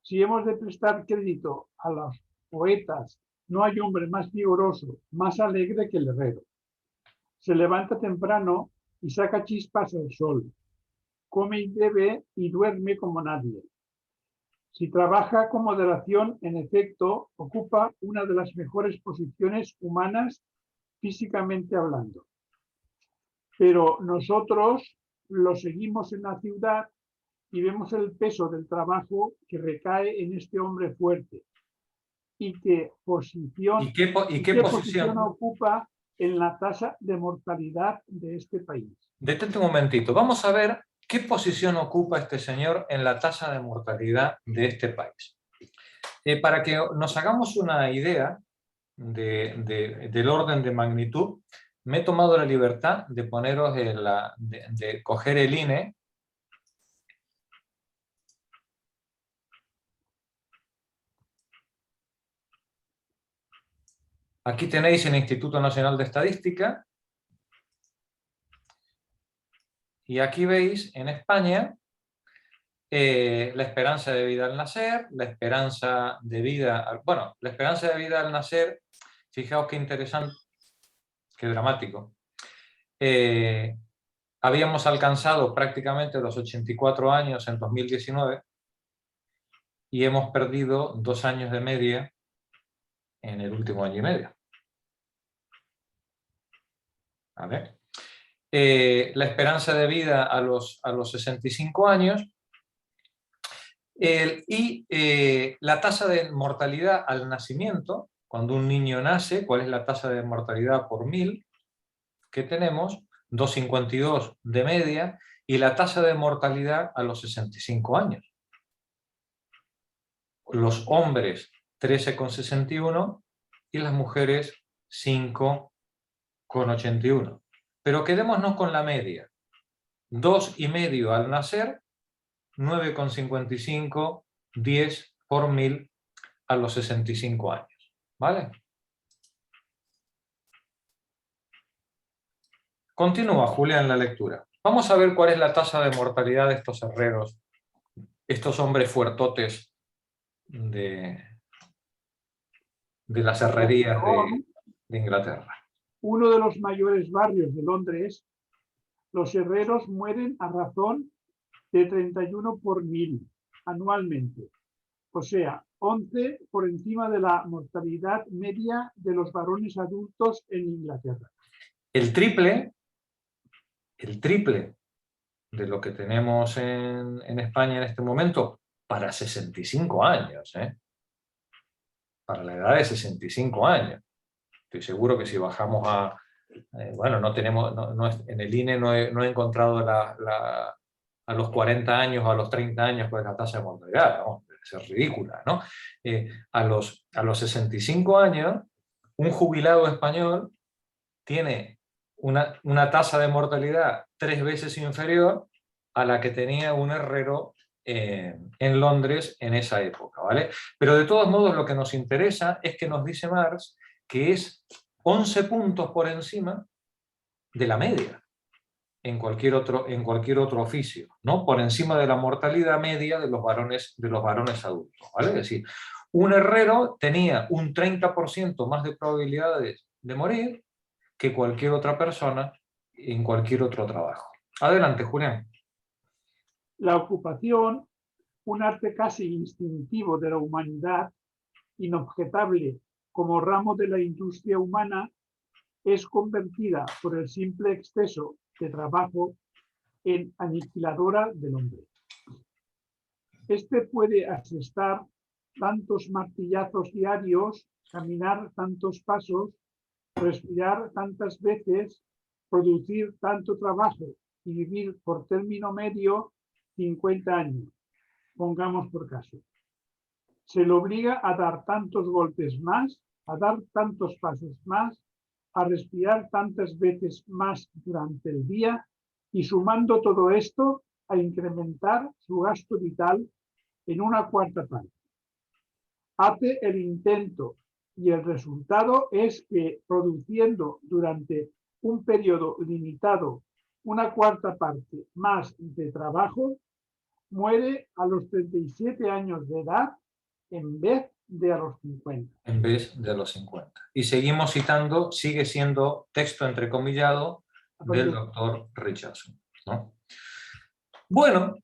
Si hemos de prestar crédito a los poetas, no hay hombre más vigoroso, más alegre que el herrero. Se levanta temprano y saca chispas al sol. Come y bebe y duerme como nadie. Si trabaja con moderación, en efecto, ocupa una de las mejores posiciones humanas físicamente hablando. Pero nosotros lo seguimos en la ciudad y vemos el peso del trabajo que recae en este hombre fuerte. ¿Y qué posición ocupa en la tasa de mortalidad de este país? Detente un momentito. Vamos a ver ¿qué posición ocupa este señor en la tasa de mortalidad de este país? Para que nos hagamos una idea del orden de magnitud, me he tomado la libertad de poneros de coger el INE. Aquí tenéis el Instituto Nacional de Estadística. Y aquí veis, en España, la esperanza de vida al nacer, la esperanza de vida... Bueno, la esperanza de vida al nacer, fijaos qué interesante, qué dramático. Habíamos alcanzado prácticamente los 84 años en 2019 y hemos perdido 2 años de media en el último año y medio. ¿Vale? La esperanza de vida a los 65 años la tasa de mortalidad al nacimiento, cuando un niño nace, ¿cuál es la tasa de mortalidad por 1000 que tenemos? 2,52 de media, y la tasa de mortalidad a los 65 años. Los hombres 13,61 y las mujeres 5,81. Pero quedémonos con la media. 2,5 al nacer, 9,55, 10 por 1000 a los 65 años. ¿Vale? Continúa Julián la lectura. Vamos a ver cuál es la tasa de mortalidad de estos herreros, estos hombres fuertotes de las herrerías de Inglaterra. Uno de los mayores barrios de Londres, los herreros mueren a razón de 31 por 1000 anualmente, o sea, 11 por encima de la mortalidad media de los varones adultos en Inglaterra. El triple de lo que tenemos en España en este momento para 65 años, ¿eh? Para la edad de 65 años. Estoy seguro que si bajamos a... bueno, no tenemos, en el INE no he encontrado a los 40 años o a los 30 años pues la tasa de mortalidad, vamos, es ridícula, ¿no? A los 65 años, un jubilado español tiene una tasa de mortalidad 3 veces inferior a la que tenía un herrero en Londres en esa época, ¿vale? Pero de todos modos lo que nos interesa es que nos dice Marx que es 11 puntos por encima de la media en cualquier otro oficio, ¿no? Por encima de la mortalidad media de los varones adultos, ¿vale? Es decir, un herrero tenía un 30% más de probabilidades de morir que cualquier otra persona en cualquier otro trabajo. Adelante, Julián. La ocupación, un arte casi instintivo de la humanidad, inobjetable como ramo de la industria humana, es convertida por el simple exceso de trabajo en aniquiladora del hombre. Este puede asestar tantos martillazos diarios, caminar tantos pasos, respirar tantas veces, producir tanto trabajo y vivir por término medio 50 años, pongamos por caso. Se le obliga a dar tantos golpes más, a dar tantos pasos más, a respirar tantas veces más durante el día y sumando todo esto a incrementar su gasto vital en una cuarta parte. Hace el intento y el resultado es que produciendo durante un periodo limitado una cuarta parte más de trabajo, muere a los 37 años de edad en vez de a los 50. En vez de los 50. Y seguimos citando, sigue siendo texto entrecomillado del doctor Richardson, ¿no? Bueno,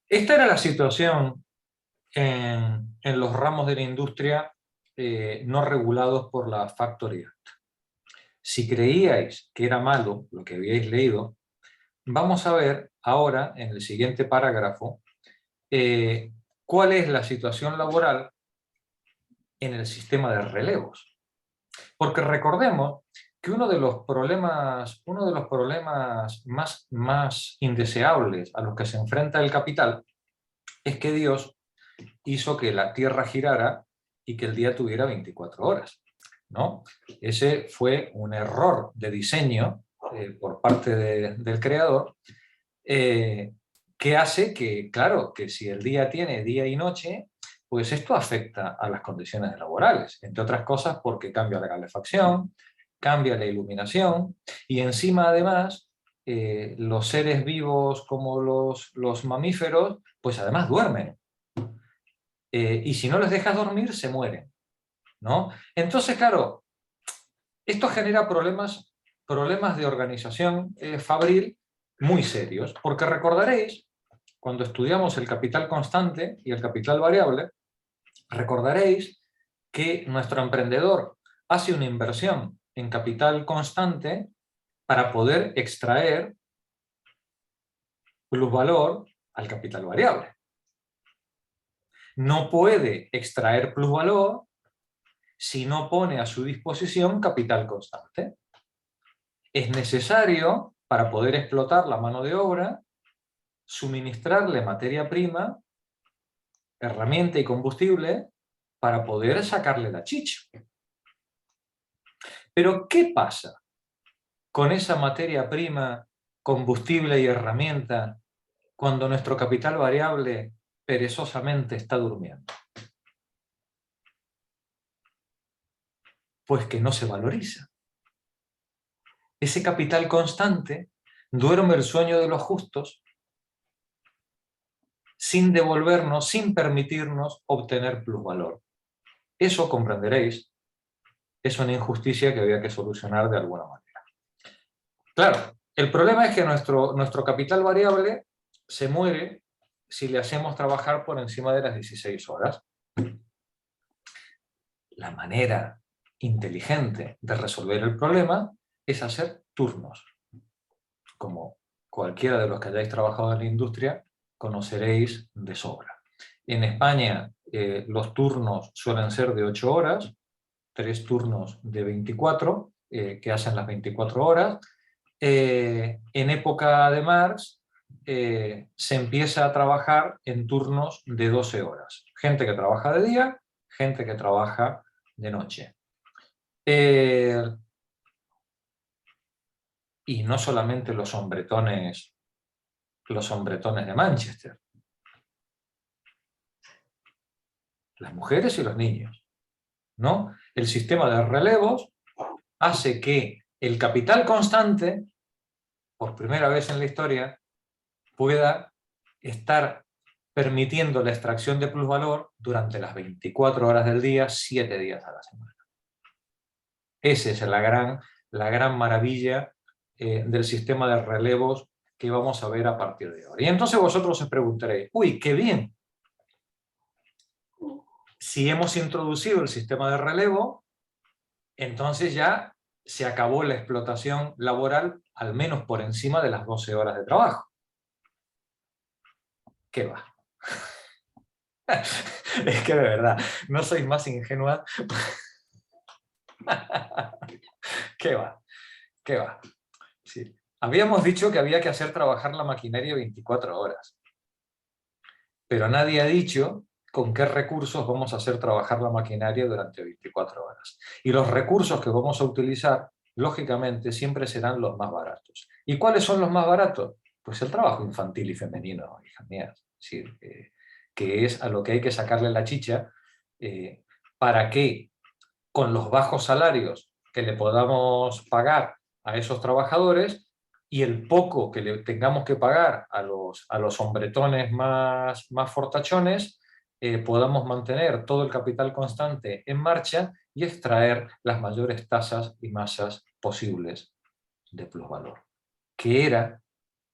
esta era la situación en los ramos de la industria no regulados por la Factory Act. Si creíais que era malo lo que habíais leído, vamos a ver ahora, en el siguiente parágrafo, cuál es la situación laboral en el sistema de relevos. Porque recordemos que uno de los problemas más indeseables a los que se enfrenta el capital es que Dios hizo que la Tierra girara y que el día tuviera 24 horas, ¿no? Ese fue un error de diseño por parte del Creador, que hace que, claro, que si el día tiene día y noche, pues esto afecta a las condiciones laborales, entre otras cosas porque cambia la calefacción, cambia la iluminación, y encima además los seres vivos como los mamíferos, pues además duermen. Y si no les dejas dormir, se mueren, ¿no? Entonces, claro, esto genera problemas de organización fabril muy serios, porque recordaréis, cuando estudiamos el capital constante y el capital variable, recordaréis que nuestro emprendedor hace una inversión en capital constante para poder extraer plusvalor al capital variable. No puede extraer plusvalor si no pone a su disposición capital constante. Es necesario, para poder explotar la mano de obra, suministrarle materia prima, herramienta y combustible para poder sacarle la chicha. Pero ¿qué pasa con esa materia prima, combustible y herramienta cuando nuestro capital variable perezosamente está durmiendo? Pues que no se valoriza. Ese capital constante duerme el sueño de los justos sin devolvernos, sin permitirnos obtener plusvalor. Eso, comprenderéis, es una injusticia que había que solucionar de alguna manera. Claro, el problema es que nuestro capital variable se muere si le hacemos trabajar por encima de las 16 horas. La manera inteligente de resolver el problema es hacer turnos. Como cualquiera de los que hayáis trabajado en la industria, conoceréis de sobra. En España los turnos suelen ser de 8 horas, 3 turnos de 24, que hacen las 24 horas. En época de Marx se empieza a trabajar en turnos de 12 horas. Gente que trabaja de día, gente que trabaja de noche. Y no solamente los hombretones de Manchester. Las mujeres y los niños, ¿no? El sistema de relevos hace que el capital constante, por primera vez en la historia, pueda estar permitiendo la extracción de plusvalor durante las 24 horas del día, 7 días a la semana. Esa es la gran maravilla del sistema de relevos que vamos a ver a partir de ahora. Y entonces vosotros os preguntaréis, uy, qué bien. Si hemos introducido el sistema de relevo, entonces ya se acabó la explotación laboral, al menos por encima de las 12 horas de trabajo. ¿Qué va? Es que de verdad, no sois más ingenuas. ¿Qué va? ¿Qué va? Sí. Habíamos dicho que había que hacer trabajar la maquinaria 24 horas. Pero nadie ha dicho con qué recursos vamos a hacer trabajar la maquinaria durante 24 horas. Y los recursos que vamos a utilizar, lógicamente, siempre serán los más baratos. ¿Y cuáles son los más baratos? Pues el trabajo infantil y femenino, hijas mías. Es decir, que es a lo que hay que sacarle la chicha para que, con los bajos salarios que le podamos pagar a esos trabajadores y el poco que le tengamos que pagar a los hombretones más fortachones, podamos mantener todo el capital constante en marcha y extraer las mayores tasas y masas posibles de plusvalor, que era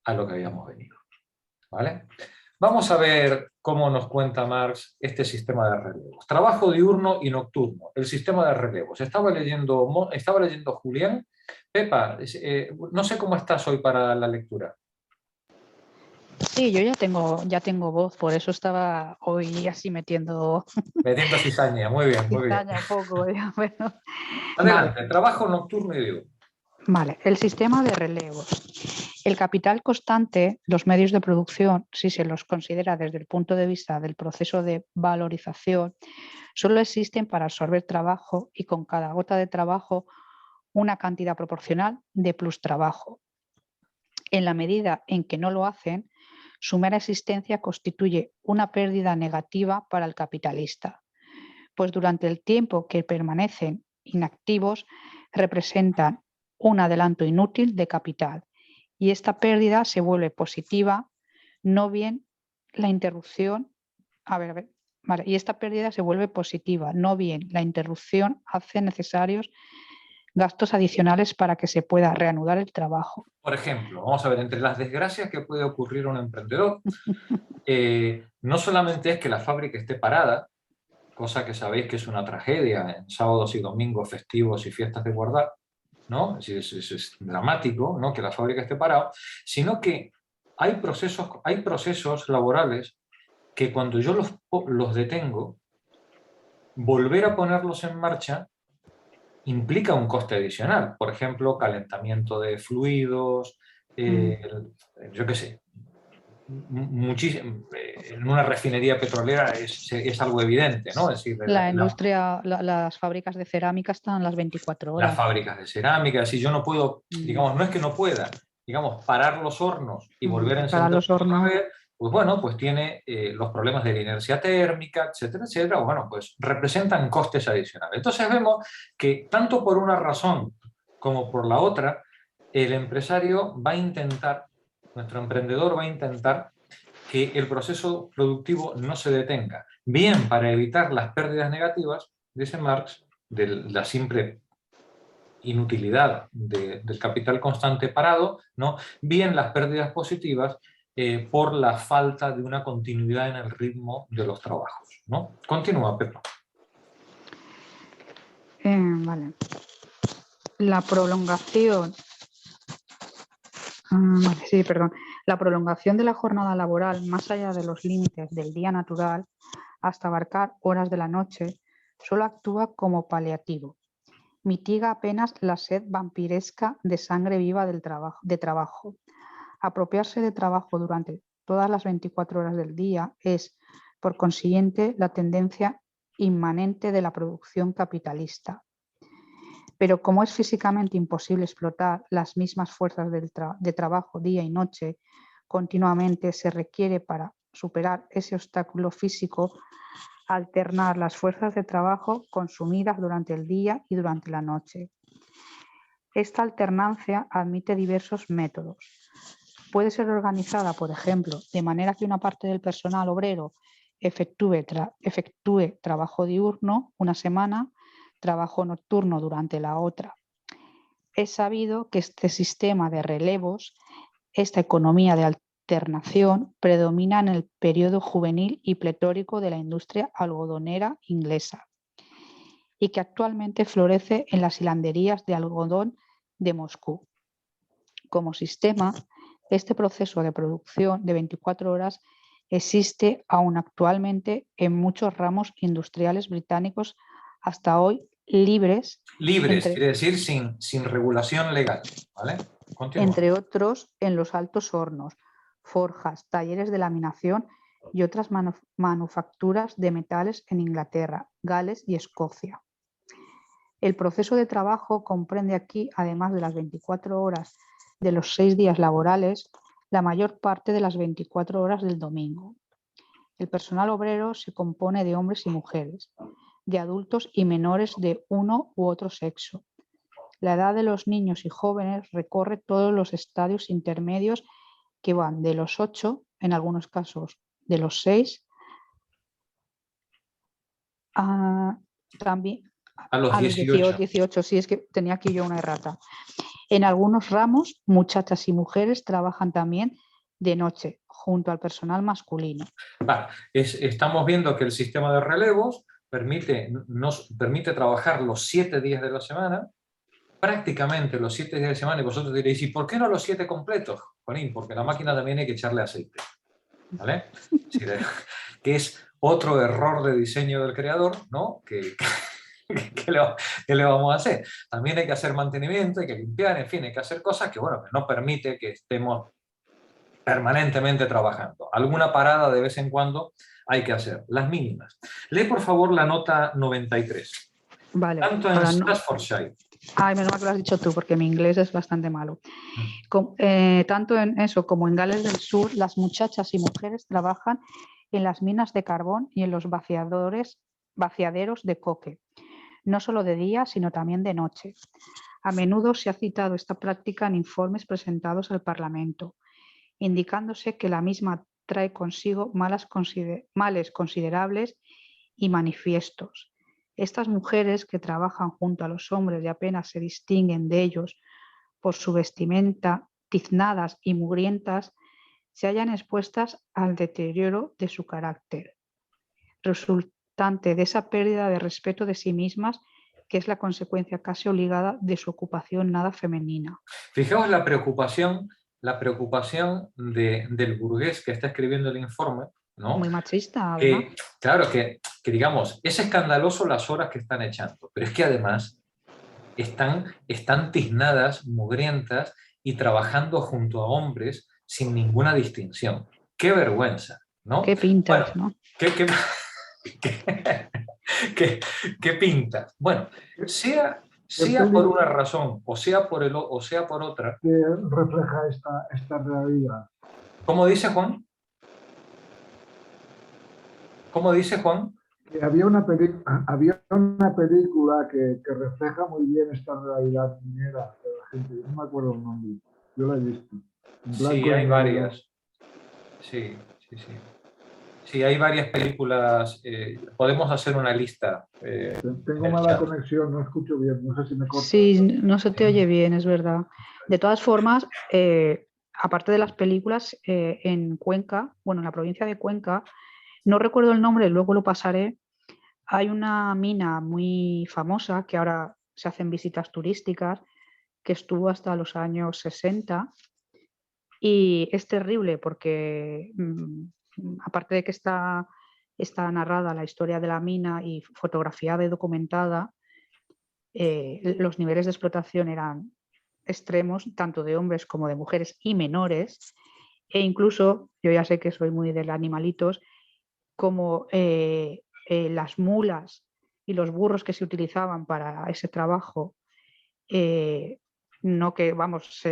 a lo que habíamos venido. ¿Vale? Vamos a ver cómo nos cuenta Marx este sistema de relevos. Trabajo diurno y nocturno, el sistema de relevos. Estaba leyendo Julián. Pepa, no sé cómo estás hoy para la lectura. Sí, yo ya tengo voz, por eso estaba hoy así metiendo cizaña, muy bien, muy bien. cizaña un poco. Ya, bueno. Adelante, trabajo nocturno y diurno. Vale, el sistema de relevos. El capital constante, los medios de producción, si se los considera desde el punto de vista del proceso de valorización, solo existen para absorber trabajo y con cada gota de trabajo una cantidad proporcional de plus trabajo. En la medida en que no lo hacen, su mera existencia constituye una pérdida negativa para el capitalista, pues durante el tiempo que permanecen inactivos representan un adelanto inútil de capital y esta pérdida se vuelve positiva, no bien la interrupción, y esta pérdida se vuelve positiva, no bien la interrupción hace necesarios gastos adicionales para que se pueda reanudar el trabajo. Por ejemplo, vamos a ver, entre las desgracias que puede ocurrir a un emprendedor, no solamente es que la fábrica esté parada, cosa que sabéis que es una tragedia en sábados y domingos, festivos y fiestas de guardar, ¿no? Es dramático, ¿no?, que la fábrica esté parada, sino que hay procesos laborales que cuando yo los detengo, volver a ponerlos en marcha implica un coste adicional. Por ejemplo, calentamiento de fluidos, yo qué sé, en una refinería petrolera es algo evidente, ¿no? Es decir, las fábricas de cerámica están las 24 horas. Las fábricas de cerámica, si yo no puedo, digamos, no es que no pueda, digamos, parar los hornos y volver a encender los hornos. Pues bueno, pues tiene los problemas de la inercia térmica, etcétera, etcétera, bueno, pues representan costes adicionales. Entonces vemos que tanto por una razón como por la otra, el empresario va a intentar, nuestro emprendedor va a intentar que el proceso productivo no se detenga. Bien para evitar las pérdidas negativas, dice Marx, de la simple inutilidad del capital constante parado, ¿no? Bien las pérdidas positivas por la falta de una continuidad en el ritmo de los trabajos, ¿no? Continúa, Pepa. Vale. La prolongación. La prolongación de la jornada laboral más allá de los límites del día natural hasta abarcar horas de la noche solo actúa como paliativo. Mitiga apenas la sed vampiresca de sangre viva de trabajo. Apropiarse de trabajo durante todas las 24 horas del día es, por consiguiente, la tendencia inmanente de la producción capitalista. Pero como es físicamente imposible explotar las mismas fuerzas de trabajo día y noche, continuamente se requiere para superar ese obstáculo físico alternar las fuerzas de trabajo consumidas durante el día y durante la noche. Esta alternancia admite diversos métodos. Puede ser organizada, por ejemplo, de manera que una parte del personal obrero efectúe trabajo diurno una semana, trabajo nocturno durante la otra. Es sabido que este sistema de relevos, esta economía de alternación, predomina en el periodo juvenil y pletórico de la industria algodonera inglesa y que actualmente florece en las hilanderías de algodón de Moscú. Como sistema, este proceso de producción de 24 horas existe aún actualmente en muchos ramos industriales británicos hasta hoy libres. Quiere decir sin regulación legal, ¿vale? Continúa. Entre otros en los altos hornos, forjas, talleres de laminación y otras manufacturas de metales en Inglaterra, Gales y Escocia. El proceso de trabajo comprende aquí, además de las 24 horas de los 6 días laborales, la mayor parte de las 24 horas del domingo. El personal obrero se compone de hombres y mujeres, de adultos y menores de uno u otro sexo. La edad de los niños y jóvenes recorre todos los estadios intermedios que van de los 8, en algunos casos de los 6, también a los 18. Sí, es que tenía aquí yo una errata. En algunos ramos, muchachas y mujeres trabajan también de noche, junto al personal masculino. Vale. Estamos viendo que el sistema de relevos nos permite trabajar los 7 días de la semana, prácticamente los 7 días de semana, y vosotros diréis, ¿y por qué no los 7 completos? Jolín, porque la máquina también hay que echarle aceite, ¿vale? Que es otro error de diseño del creador, ¿no? Que ¿Qué le vamos a hacer? También hay que hacer mantenimiento, hay que limpiar, en fin, hay que hacer cosas que, bueno, que no permite que estemos permanentemente trabajando. Alguna parada de vez en cuando hay que hacer, las mínimas. Lee, por favor, la nota 93. Vale. Tanto en Staffordshire. Ay, menos mal que lo has dicho tú, porque mi inglés es bastante malo. Tanto en eso como en Gales del Sur, las muchachas y mujeres trabajan en las minas de carbón y en los vaciaderos de coque, no solo de día, sino también de noche. A menudo se ha citado esta práctica en informes presentados al Parlamento, indicándose que la misma trae consigo males considerables y manifiestos. Estas mujeres que trabajan junto a los hombres y apenas se distinguen de ellos por su vestimenta, tiznadas y mugrientas, se hallan expuestas al deterioro de su carácter, resultante de esa pérdida de respeto de sí mismas, que es la consecuencia casi obligada de su ocupación nada femenina. Fijaos la preocupación del burgués que está escribiendo el informe, ¿no? Muy machista, además. Claro, que digamos, es escandaloso las horas que están echando, pero es que además están tiznadas, mugrientas y trabajando junto a hombres sin ninguna distinción. ¡Qué vergüenza! ¿No? ¿Qué pintas, no? ¿Qué pintas? Bueno, sea por una razón o sea por otra. Que refleja esta realidad. ¿Cómo dice Juan? ¿Cómo dice Juan? Que había una película que refleja muy bien esta realidad minera de la gente. No me acuerdo el nombre. Yo la he visto. Sí, hay varias. Sí. Sí, hay varias películas. Podemos hacer una lista. Tengo mala conexión, no escucho bien. No sé si me corta. Sí, no se te oye bien, es verdad. De todas formas, aparte de las películas, en Cuenca, bueno, en la provincia de Cuenca, no recuerdo el nombre, luego lo pasaré, hay una mina muy famosa que ahora se hacen visitas turísticas, que estuvo hasta los años 60 y es terrible porque aparte de que está narrada la historia de la mina y fotografiada y documentada, los niveles de explotación eran extremos, tanto de hombres como de mujeres y menores, e incluso, yo ya sé que soy muy de animalitos, como las mulas y los burros que se utilizaban para ese trabajo, no que, vamos,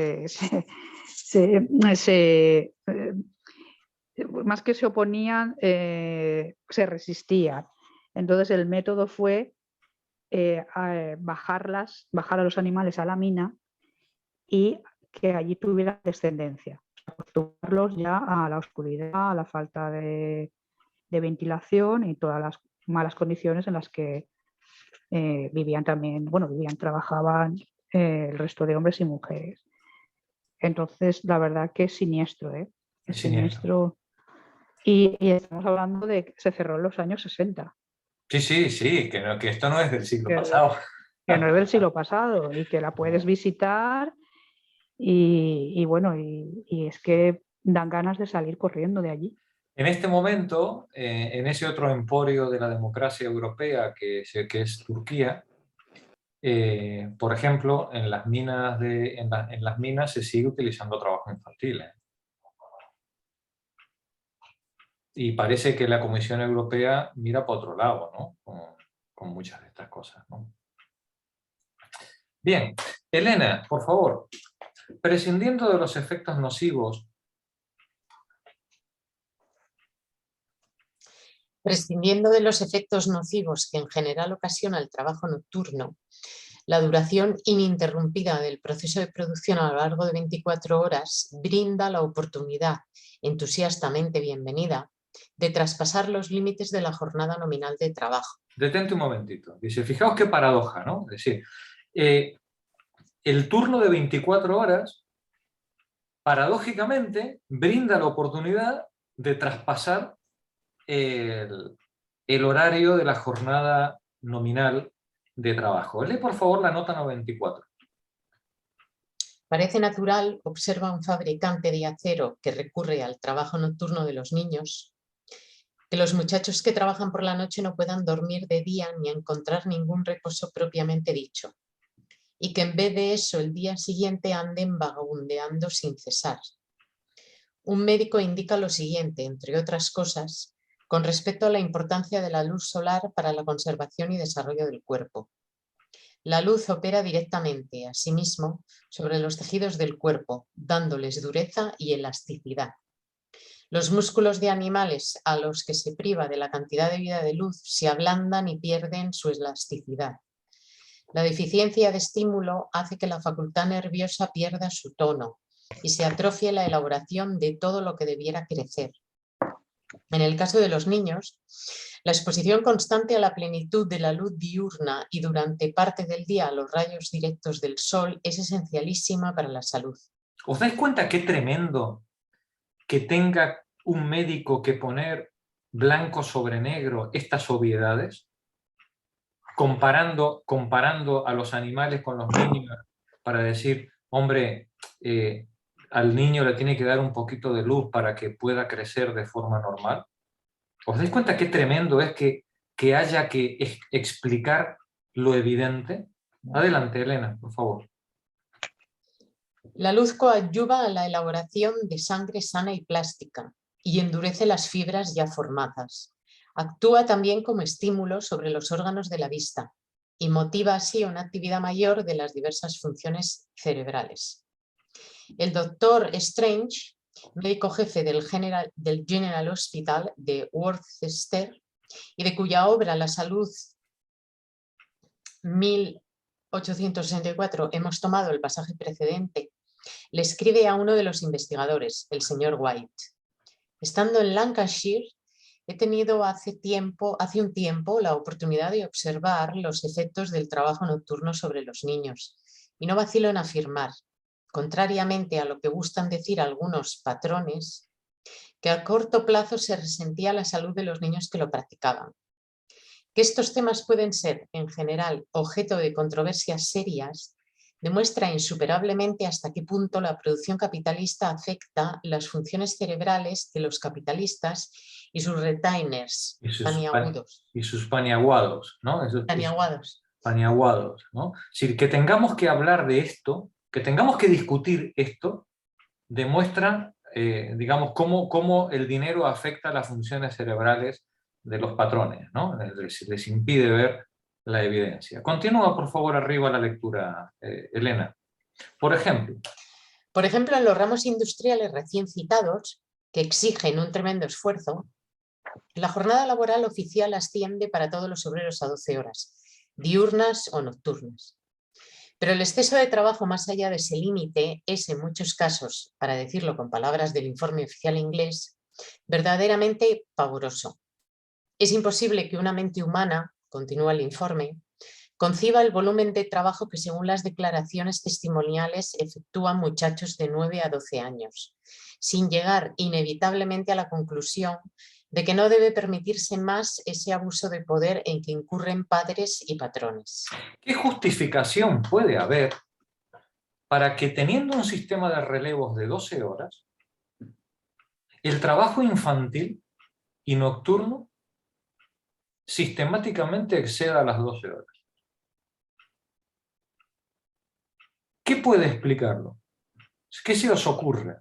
más que se oponían, se resistían. Entonces el método fue bajar a los animales a la mina y que allí tuvieran descendencia, acostumbrarlos ya a la oscuridad, a la falta de ventilación y todas las malas condiciones en las que trabajaban el resto de hombres y mujeres. Entonces, la verdad que es siniestro, ¿eh? Es siniestro. Y estamos hablando de que se cerró en los años 60. Sí, que esto no es del siglo pasado. Que no es del siglo pasado y que la puedes visitar y es que dan ganas de salir corriendo de allí. En este momento, en ese otro emporio de la democracia europea que es Turquía, por ejemplo, en las minas se sigue utilizando trabajo infantil. Y parece que la Comisión Europea mira para otro lado, ¿no? Con muchas de estas cosas, ¿no? Bien, Elena, por favor, prescindiendo de los efectos nocivos. Prescindiendo de los efectos nocivos que en general ocasiona el trabajo nocturno, la duración ininterrumpida del proceso de producción a lo largo de 24 horas brinda la oportunidad, entusiastamente bienvenida, de traspasar los límites de la jornada nominal de trabajo. Detente un momentito. Dice, fijaos qué paradoja, ¿no? Es decir, el turno de 24 horas, paradójicamente, brinda la oportunidad de traspasar el horario de la jornada nominal de trabajo. Lee, por favor, la nota 94. Parece natural, observa un fabricante de acero que recurre al trabajo nocturno de los niños, que los muchachos que trabajan por la noche no puedan dormir de día ni encontrar ningún reposo propiamente dicho, y que en vez de eso el día siguiente anden vagabundeando sin cesar. Un médico indica lo siguiente, entre otras cosas, con respecto a la importancia de la luz solar para la conservación y desarrollo del cuerpo. La luz opera directamente, asimismo, sobre los tejidos del cuerpo, dándoles dureza y elasticidad. Los músculos de animales a los que se priva de la cantidad de vida de luz se ablandan y pierden su elasticidad. La deficiencia de estímulo hace que la facultad nerviosa pierda su tono y se atrofie la elaboración de todo lo que debiera crecer. En el caso de los niños, la exposición constante a la plenitud de la luz diurna y durante parte del día a los rayos directos del sol es esencialísima para la salud. ¿Os dais cuenta qué tremendo que tenga un médico que poner blanco sobre negro estas obviedades? Comparando a los animales con los niños para decir, hombre, al niño le tiene que dar un poquito de luz para que pueda crecer de forma normal. ¿Os dais cuenta qué tremendo es que haya que explicar lo evidente? Adelante, Elena, por favor. La luz coadyuva a la elaboración de sangre sana y plástica y endurece las fibras ya formadas. Actúa también como estímulo sobre los órganos de la vista y motiva así una actividad mayor de las diversas funciones cerebrales. El doctor Strange, médico jefe del General Hospital de Worcester y de cuya obra La Salud 1864 hemos tomado el pasaje precedente, le escribe a uno de los investigadores, el señor White. Estando en Lancashire, he tenido hace un tiempo la oportunidad de observar los efectos del trabajo nocturno sobre los niños y no vacilo en afirmar, contrariamente a lo que gustan decir algunos patrones, que a corto plazo se resentía la salud de los niños que lo practicaban. Que estos temas pueden ser, en general, objeto de controversias serias, demuestra insuperablemente hasta qué punto la producción capitalista afecta las funciones cerebrales de los capitalistas y sus retainers, paniagudos. Y sus paniaguados, ¿no? Paniaguados, ¿no? Es decir, que tengamos que hablar de esto, que tengamos que discutir esto, demuestra, digamos, cómo el dinero afecta las funciones cerebrales de los patrones, ¿no? Les impide ver la evidencia. Continúa, por favor, arriba la lectura, Elena. Por ejemplo, en los ramos industriales recién citados, que exigen un tremendo esfuerzo, la jornada laboral oficial asciende para todos los obreros a 12 horas, diurnas o nocturnas. Pero el exceso de trabajo más allá de ese límite es, en muchos casos, para decirlo con palabras del informe oficial inglés, verdaderamente pavoroso. Es imposible que una mente humana, continúa el informe, conciba el volumen de trabajo que según las declaraciones testimoniales efectúan muchachos de 9 a 12 años, sin llegar inevitablemente a la conclusión de que no debe permitirse más ese abuso de poder en que incurren padres y patrones. ¿Qué justificación puede haber para que, teniendo un sistema de relevos de 12 horas, el trabajo infantil y nocturno sistemáticamente exceda las 12 horas? ¿Qué puede explicarlo? ¿Qué se os ocurre?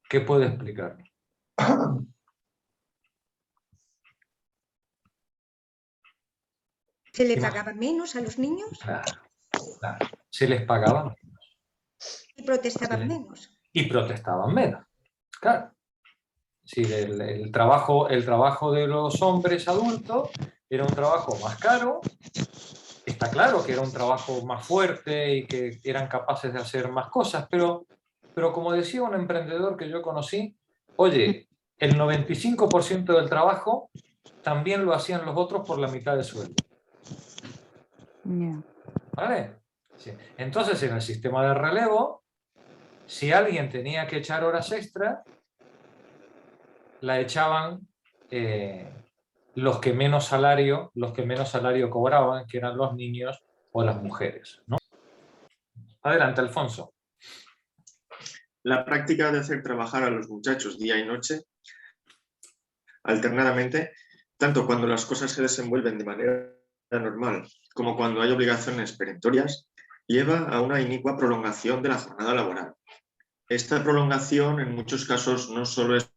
¿Qué puede explicarlo? ¿Se le pagaba menos a los niños? Claro. Se les pagaba menos. Y protestaban menos. Y protestaban menos, claro. Sí, el trabajo de los hombres adultos era un trabajo más caro. Está claro que era un trabajo más fuerte y que eran capaces de hacer más cosas, pero como decía un emprendedor que yo conocí, oye, el 95% del trabajo también lo hacían los otros por la mitad del sueldo. ¿Vale? Sí. Entonces, en el sistema de relevo, si alguien tenía que echar horas extra, la echaban los que menos salario cobraban, que eran los niños o las mujeres, ¿no? Adelante, Alfonso. La práctica de hacer trabajar a los muchachos día y noche, alternadamente, tanto cuando las cosas se desenvuelven de manera normal como cuando hay obligaciones perentorias, lleva a una inicua prolongación de la jornada laboral. Esta prolongación en muchos casos no solo es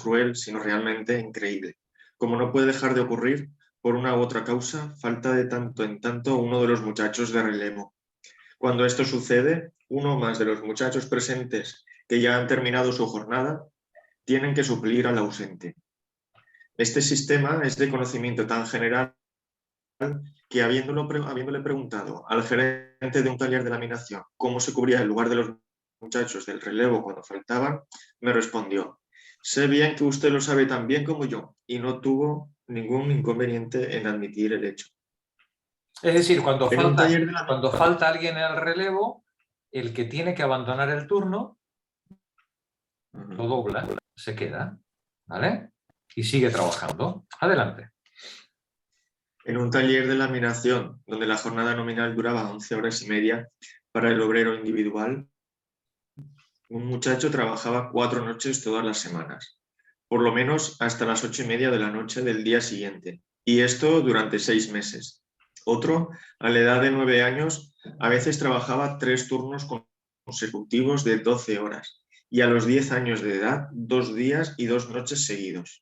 cruel, sino realmente increíble, como no puede dejar de ocurrir por una u otra causa, falta de tanto en tanto uno de los muchachos de relevo. Cuando esto sucede, uno más de los muchachos presentes que ya han terminado su jornada tienen que suplir al ausente. Este sistema es de conocimiento tan general que habiéndole preguntado al gerente de un taller de laminación cómo se cubría el lugar de los muchachos del relevo cuando faltaban, me respondió: sé bien que usted lo sabe tan bien como yo, y no tuvo ningún inconveniente en admitir el hecho. Es decir, cuando falta alguien en el relevo, el que tiene que abandonar el turno lo dobla, se queda, ¿vale? Y sigue trabajando. Adelante. En un taller de laminación, donde la jornada nominal duraba 11 horas y media para el obrero individual, un muchacho trabajaba 4 noches todas las semanas, por lo menos hasta las 8:30 de la noche del día siguiente, y esto durante 6 meses. Otro, a la edad de 9 años, a veces trabajaba 3 turnos consecutivos de 12 horas, y a los 10 años de edad, 2 días y 2 noches seguidos.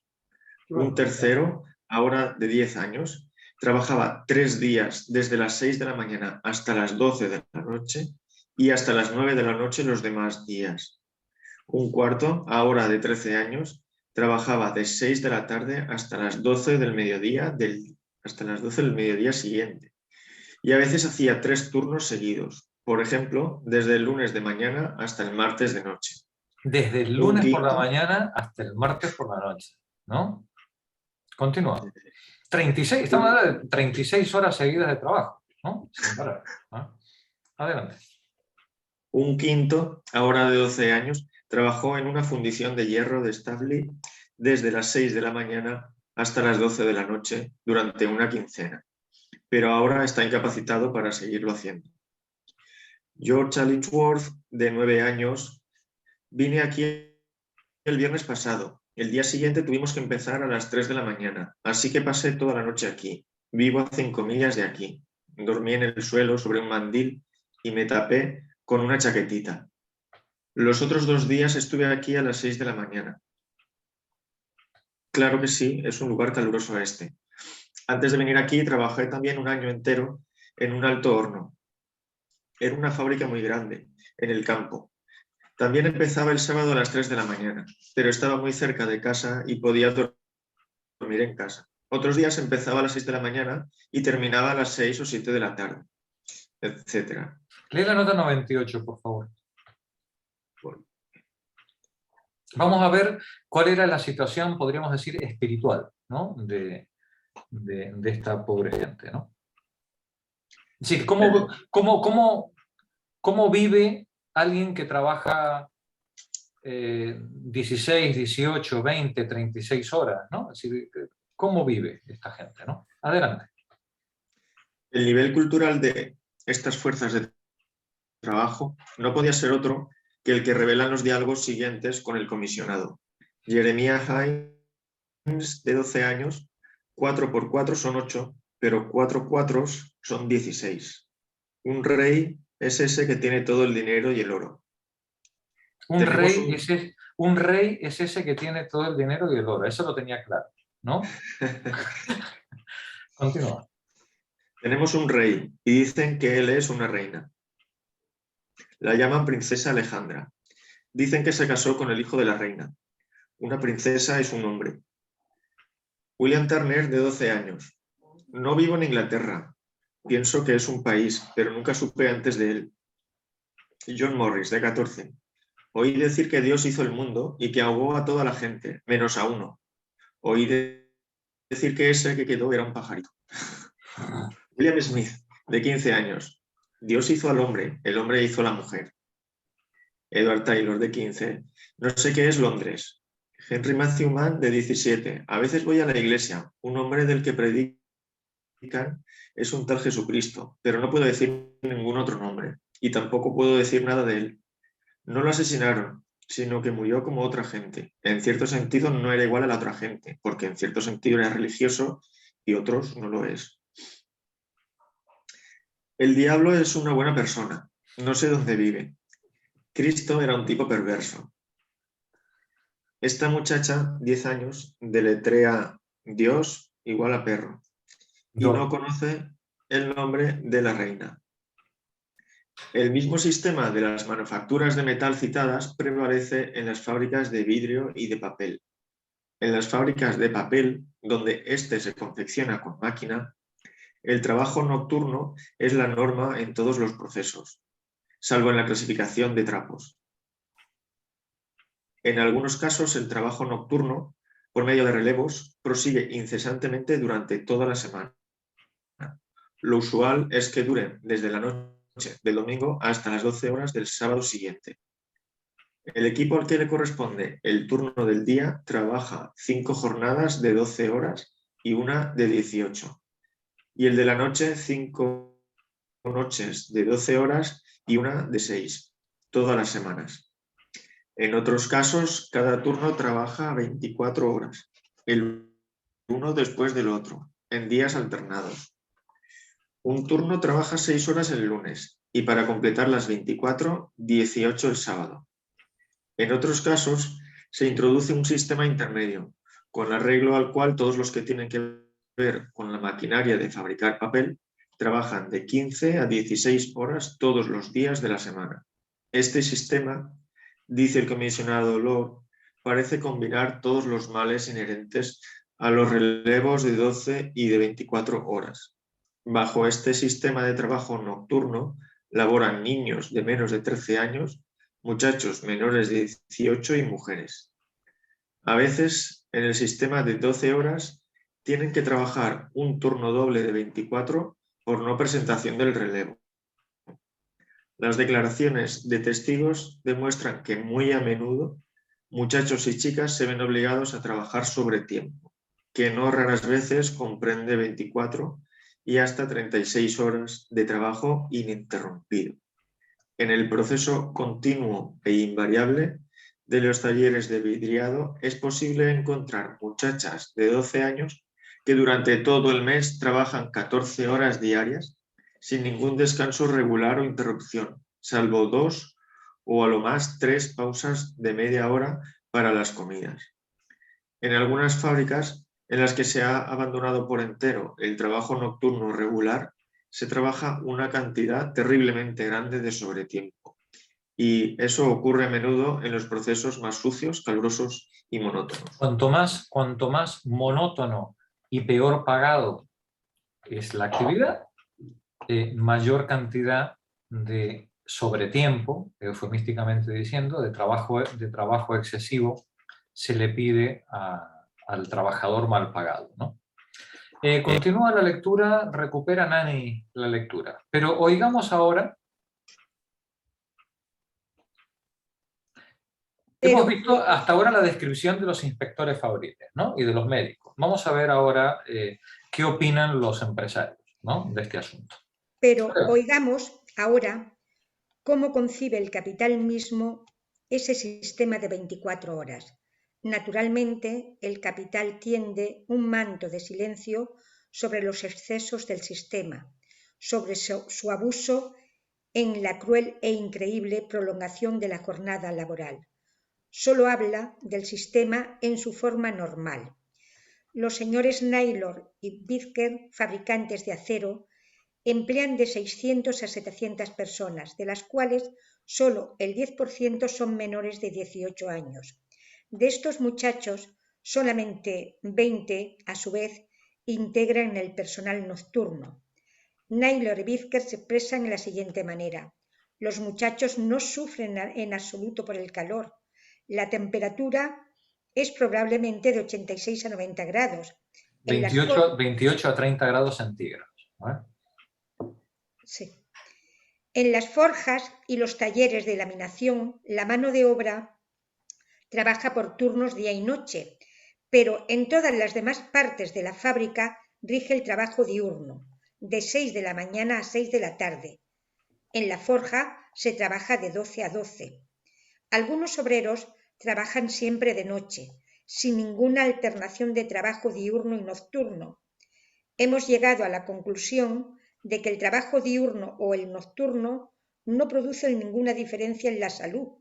Un tercero, ahora de 10 años, trabajaba 3 días desde las 6 de la mañana hasta las 12 de la noche y hasta las 9 de la noche los demás días. Un cuarto, ahora de 13 años, trabajaba de 6 de la tarde hasta las 12 del mediodía siguiente. Y a veces hacía 3 turnos seguidos, por ejemplo, desde el lunes de mañana hasta el martes de noche. Desde el lunes por la mañana hasta el martes por la noche, ¿no? Continúa. 36, estamos hablando de 36 horas seguidas de trabajo, ¿no? Sin parar, ¿no? Adelante. Un quinto, ahora de 12 años, trabajó en una fundición de hierro de Stavely desde las 6 de la mañana hasta las 12 de la noche durante una quincena, pero ahora está incapacitado para seguirlo haciendo. George Allingworth, de 9 años, vine aquí el viernes pasado. El día siguiente tuvimos que empezar a las 3 de la mañana, así que pasé toda la noche aquí. Vivo a 5 millas de aquí. Dormí en el suelo sobre un mandil y me tapé con una chaquetita. Los otros 2 días estuve aquí a las 6 de la mañana. Claro que sí, es un lugar caluroso este. Antes de venir aquí trabajé también un año entero en un alto horno. Era una fábrica muy grande, en el campo. También empezaba el sábado a las 3 de la mañana, pero estaba muy cerca de casa y podía dormir en casa. Otros días empezaba a las 6 de la mañana y terminaba a las 6 o 7 de la tarde, etc. Lee la nota 98, por favor. Vamos a ver cuál era la situación, podríamos decir, espiritual, ¿no? de esta pobre gente, ¿no? Es decir, ¿cómo vive alguien que trabaja 16, 18, 20, 36 horas, ¿no? Es decir, ¿cómo vive esta gente, ¿no? Adelante. El nivel cultural de estas fuerzas de trabajo no podía ser otro que el que revelan los diálogos siguientes con el comisionado. Jeremiah Hines, de 12 años, 4 por 4 son 8, pero 4 cuatros son 16. Un rey es ese que tiene todo el dinero y el oro. Un rey es ese que tiene todo el dinero y el oro. Eso lo tenía claro, ¿no? Continúa. Tenemos un rey y dicen que él es una reina. La llaman princesa Alejandra. Dicen que se casó con el hijo de la reina. Una princesa es un hombre. William Turner, de 12 años. No vivo en Inglaterra. Pienso que es un país, pero nunca supe antes de él. John Morris, de 14. Oí decir que Dios hizo el mundo y que ahogó a toda la gente, menos a uno. Oí decir que ese que quedó era un pajarito. William Smith, de 15 años. Dios hizo al hombre, el hombre hizo a la mujer. Edward Taylor, de 15. No sé qué es Londres. Henry Matthew Mann, de 17. A veces voy a la iglesia. Un hombre del que predican es un tal Jesucristo, pero no puedo decir ningún otro nombre. Y tampoco puedo decir nada de él. No lo asesinaron. sino que murió como otra gente. En cierto sentido no era igual a la otra gente, porque en cierto sentido era religioso y otros no lo es. El diablo es una buena persona, no sé dónde vive. Cristo era un tipo perverso. Esta muchacha, 10 años, deletrea Dios igual a perro y no conoce el nombre de la reina. El mismo sistema de las manufacturas de metal citadas prevalece en las fábricas de vidrio y de papel. En las fábricas de papel, donde éste se confecciona con máquina, el trabajo nocturno es la norma en todos los procesos, salvo en la clasificación de trapos. En algunos casos, el trabajo nocturno, por medio de relevos, prosigue incesantemente durante toda la semana. Lo usual es que duren desde la noche del domingo hasta las 12 horas del sábado siguiente. El equipo al que le corresponde el turno del día trabaja 5 jornadas de 12 horas y una de 18. Y el de la noche 5 noches de 12 horas y una de 6, todas las semanas. En otros casos, cada turno trabaja 24 horas, el uno después del otro, en días alternados. Un turno trabaja 6 horas el lunes y para completar las 24, 18 el sábado. En otros casos, se introduce un sistema intermedio, con arreglo al cual todos los que tienen que ver con la maquinaria de fabricar papel trabajan de 15 a 16 horas todos los días de la semana. Este sistema, dice el comisionado Law, parece combinar todos los males inherentes a los relevos de 12 y de 24 horas. Bajo este sistema de trabajo nocturno laboran niños de menos de 13 años, muchachos menores de 18 y mujeres. A veces, en el sistema de 12 horas, tienen que trabajar un turno doble de 24 por no presentación del relevo. Las declaraciones de testigos demuestran que muy a menudo muchachos y chicas se ven obligados a trabajar sobre tiempo, que no raras veces comprende 24 y hasta 36 horas de trabajo ininterrumpido. En el proceso continuo e invariable de los talleres de vidriado es posible encontrar muchachas de 12 años que durante todo el mes trabajan 14 horas diarias sin ningún descanso regular o interrupción, salvo 2 o a lo más 3 pausas de media hora para las comidas. En algunas fábricas en las que se ha abandonado por entero el trabajo nocturno regular, se trabaja una cantidad terriblemente grande de sobretiempo. Y eso ocurre a menudo en los procesos más sucios, calurosos y monótonos. Cuanto más monótono y peor pagado es la actividad, mayor cantidad de sobretiempo, eufemísticamente diciendo, de trabajo excesivo se le pide al trabajador mal pagado, ¿no? Continúa la lectura, recupera Nani la lectura. Pero oigamos ahora. Hemos visto hasta ahora la descripción de los inspectores fabriles, ¿no? Y de los médicos. Vamos a ver ahora qué opinan los empresarios, ¿no? De este asunto. Pero oigamos ahora cómo concibe el capital mismo ese sistema de 24 horas. Naturalmente, el capital tiende un manto de silencio sobre los excesos del sistema, sobre su abuso en la cruel e increíble prolongación de la jornada laboral. Solo habla del sistema en su forma normal. Los señores Naylor y Birker, fabricantes de acero, emplean de 600 a 700 personas, de las cuales solo el 10% son menores de 18 años. De estos muchachos, solamente 20, a su vez, integran el personal nocturno. Naylor y Birker se expresan de la siguiente manera. Los muchachos no sufren en absoluto por el calor. La temperatura es probablemente de 86 a 90 grados. 28 a 30 grados centígrados. Sí. En las forjas y los talleres de laminación, la mano de obra trabaja por turnos día y noche, pero en todas las demás partes de la fábrica rige el trabajo diurno, de 6 de la mañana a 6 de la tarde. En la forja se trabaja de 12 a 12. Algunos obreros trabajan siempre de noche, sin ninguna alternación de trabajo diurno y nocturno. Hemos llegado a la conclusión de que el trabajo diurno o el nocturno no producen ninguna diferencia en la salud.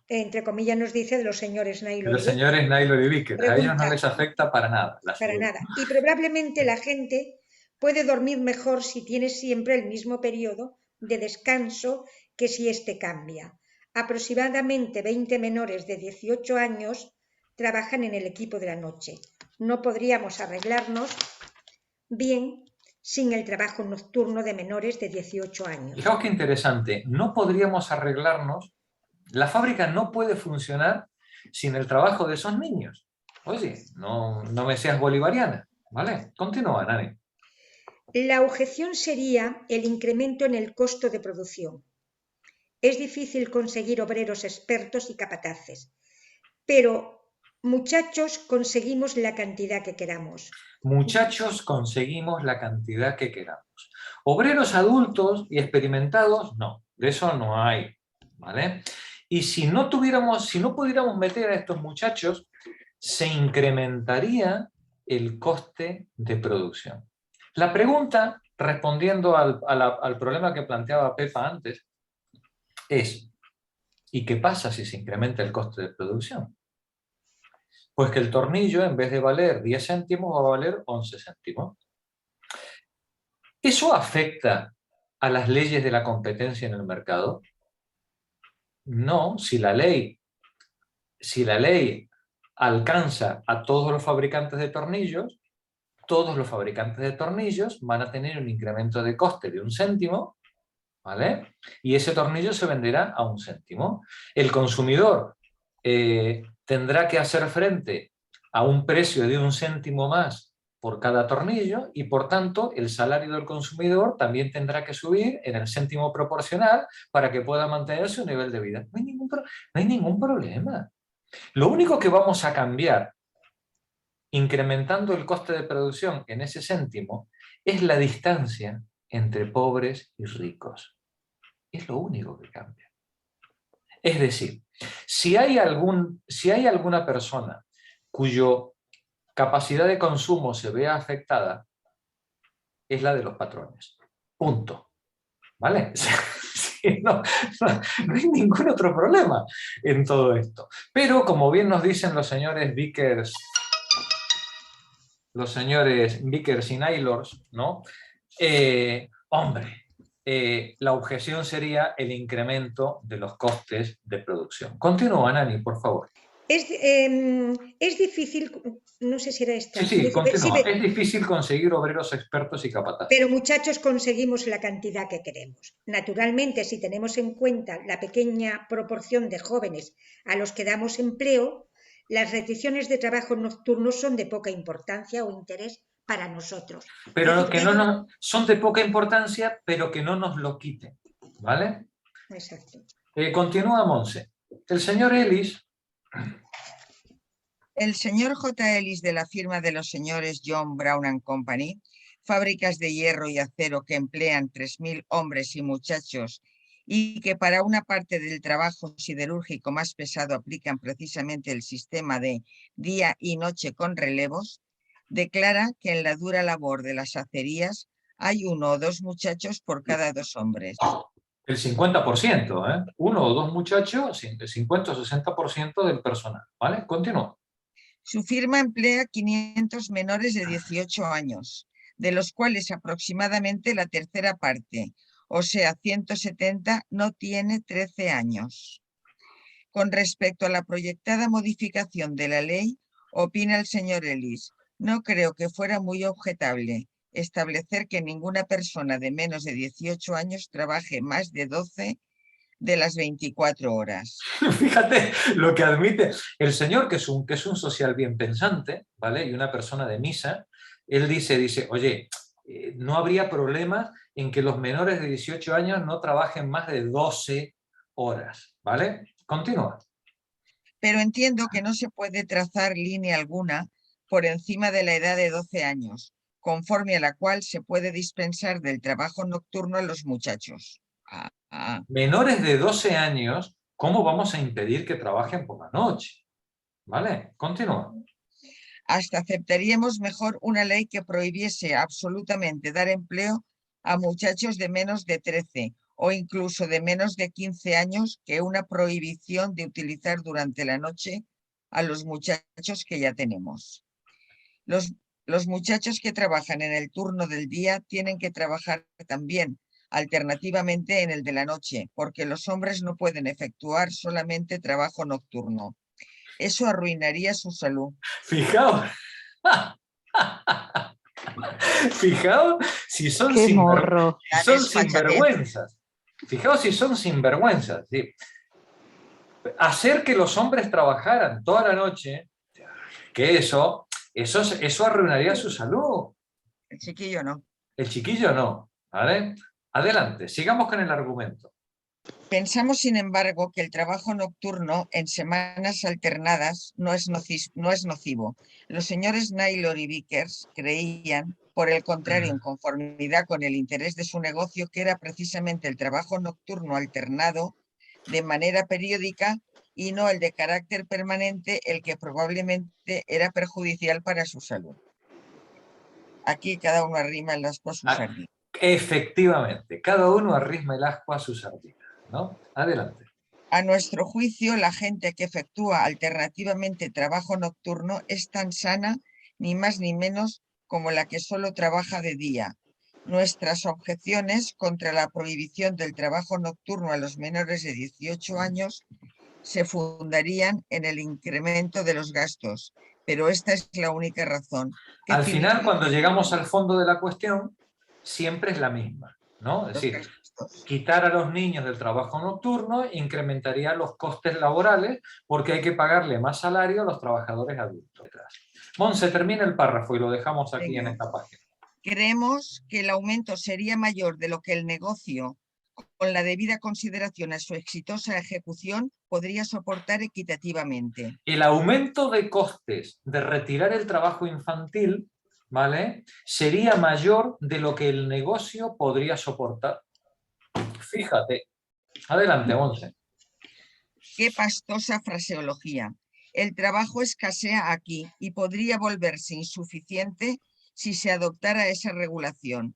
Entre comillas nos dice de los señores Naylor. Los señores Naylor y Vickers, a ellos no les afecta para nada. Para nada. Y probablemente la gente puede dormir mejor si tiene siempre el mismo periodo de descanso que si éste cambia. Aproximadamente 20 menores de 18 años trabajan en el equipo de la noche. No podríamos arreglarnos bien sin el trabajo nocturno de menores de 18 años. Fijaos qué interesante, no podríamos arreglarnos, la fábrica no puede funcionar sin el trabajo de esos niños. Oye, no me seas bolivariana, ¿vale? Continúa, Nani. La objeción sería el incremento en el costo de producción. Es difícil conseguir obreros expertos y capataces, pero muchachos conseguimos la cantidad que queramos. Muchachos conseguimos la cantidad que queramos. Obreros adultos y experimentados, no, de eso no hay, ¿vale? Y si no pudiéramos meter a estos muchachos, se incrementaría el coste de producción. La pregunta, respondiendo al problema que planteaba Pepa antes, es, ¿y qué pasa si se incrementa el coste de producción? Pues que el tornillo, en vez de valer 10 céntimos, va a valer 11 céntimos. ¿Eso afecta a las leyes de la competencia en el mercado? No, si la ley alcanza a todos los fabricantes de tornillos, todos los fabricantes de tornillos van a tener un incremento de coste de 1 céntimo, ¿vale? Y ese tornillo se venderá a 1 céntimo. El consumidor tendrá que hacer frente a un precio de 1 céntimo más por cada tornillo y por tanto el salario del consumidor también tendrá que subir en el céntimo proporcional para que pueda mantener su nivel de vida. No hay ningún problema. Lo único que vamos a cambiar, incrementando el coste de producción en ese céntimo, es la distancia entre pobres y ricos. Es lo único que cambia. Es decir, si hay alguna persona cuya capacidad de consumo se vea afectada, es la de los patrones. Punto. ¿Vale? No hay ningún otro problema en todo esto. Pero, como bien nos dicen los señores Vickers y Naylors, ¿no? La objeción sería el incremento de los costes de producción. Continúa, Nani, por favor. Es difícil, no sé si era esta. Sí, continúa. Es difícil conseguir obreros expertos y capataces. Pero muchachos, conseguimos la cantidad que queremos. Naturalmente, si tenemos en cuenta la pequeña proporción de jóvenes a los que damos empleo, las restricciones de trabajo nocturno son de poca importancia o interés para nosotros. Pero que no son de poca importancia, pero que no nos lo quiten, ¿vale? Exacto. Continúa, Monse. El señor Ellis. El señor J. Ellis, de la firma de los señores John Brown & Company, fábricas de hierro y acero que emplean 3.000 hombres y muchachos y que para una parte del trabajo siderúrgico más pesado aplican precisamente el sistema de día y noche con relevos, declara que en la dura labor de las acerías hay 1 o 2 muchachos por cada 2 hombres. El 50%, ¿eh? 1 o 2 muchachos, el 50 o 60% del personal, ¿vale? Continúa. Su firma emplea 500 menores de 18 años, de los cuales aproximadamente la tercera parte, o sea, 170, no tiene 13 años. Con respecto a la proyectada modificación de la ley, opina el señor Ellis, no creo que fuera muy objetable establecer que ninguna persona de menos de 18 años trabaje más de 12 de las 24 horas. Fíjate lo que admite el señor, que es un social bien pensante, ¿vale? Y una persona de misa. Él dice, oye, no habría problema en que los menores de 18 años no trabajen más de 12 horas, ¿vale? Continúa. Pero entiendo que no se puede trazar línea alguna por encima de la edad de 12 años, conforme a la cual se puede dispensar del trabajo nocturno a los muchachos. Menores de 12 años ¿cómo vamos a impedir que trabajen por la noche? ¿Vale? Continúa. Hasta aceptaríamos mejor una ley que prohibiese absolutamente dar empleo a muchachos de menos de 13 o incluso de menos de 15 años que una prohibición de utilizar durante la noche a los muchachos que ya tenemos. Los muchachos que trabajan en el turno del día tienen que trabajar también alternativamente en el de la noche, porque los hombres no pueden efectuar solamente trabajo nocturno. Eso arruinaría su salud. Fijaos. Fijaos si son, sinvergüenzas. Fijaos si son sinvergüenzas. ¿Sí? Hacer que los hombres trabajaran toda la noche, que eso arruinaría su salud. El chiquillo no. El chiquillo no. ¿Vale? Adelante, sigamos con el argumento. Pensamos, sin embargo, que el trabajo nocturno en semanas alternadas no es nocivo. Los señores Naylor y Vickers creían, por el contrario, en conformidad con el interés de su negocio, que era precisamente el trabajo nocturno alternado de manera periódica y no el de carácter permanente el que probablemente era perjudicial para su salud. Aquí cada uno arrima el asco a su sardina. Efectivamente, cada uno arrima el asco a su sardina, ¿no? Adelante. A nuestro juicio, la gente que efectúa alternativamente trabajo nocturno es tan sana, ni más ni menos, como la que solo trabaja de día. Nuestras objeciones contra la prohibición del trabajo nocturno a los menores de 18 años se fundarían en el incremento de los gastos, pero esta es la única razón. Al final, cuando llegamos al fondo de la cuestión, siempre es la misma, ¿no? Es decir, quitar a los niños del trabajo nocturno incrementaría los costes laborales porque hay que pagarle más salario a los trabajadores adultos. Monse, termina el párrafo y lo dejamos aquí en esta página. Creemos que el aumento sería mayor de lo que el negocio, con la debida consideración a su exitosa ejecución, podría soportar equitativamente. El aumento de costes de retirar el trabajo infantil, ¿vale?, sería mayor de lo que el negocio podría soportar. Fíjate. Adelante, Monse. Qué pastosa fraseología. El trabajo escasea aquí y podría volverse insuficiente si se adoptara esa regulación.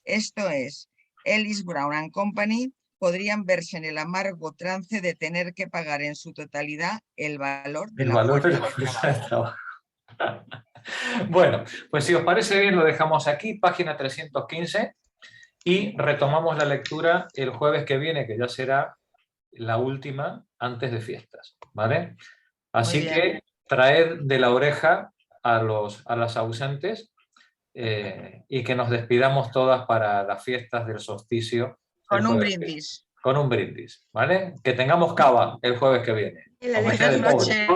Esto es, Ellis Brown & Company podrían verse en el amargo trance de tener que pagar en su totalidad el valor de la fuerza de trabajo. Bueno, pues si os parece bien lo dejamos aquí, página 315, y retomamos la lectura el jueves que viene, que ya será la última antes de fiestas, ¿vale? Así que traed de la oreja a las ausentes y que nos despidamos todas para las fiestas del solsticio. Con un brindis. Con un brindis, ¿vale? Que tengamos cava el jueves que viene. Buenas noches.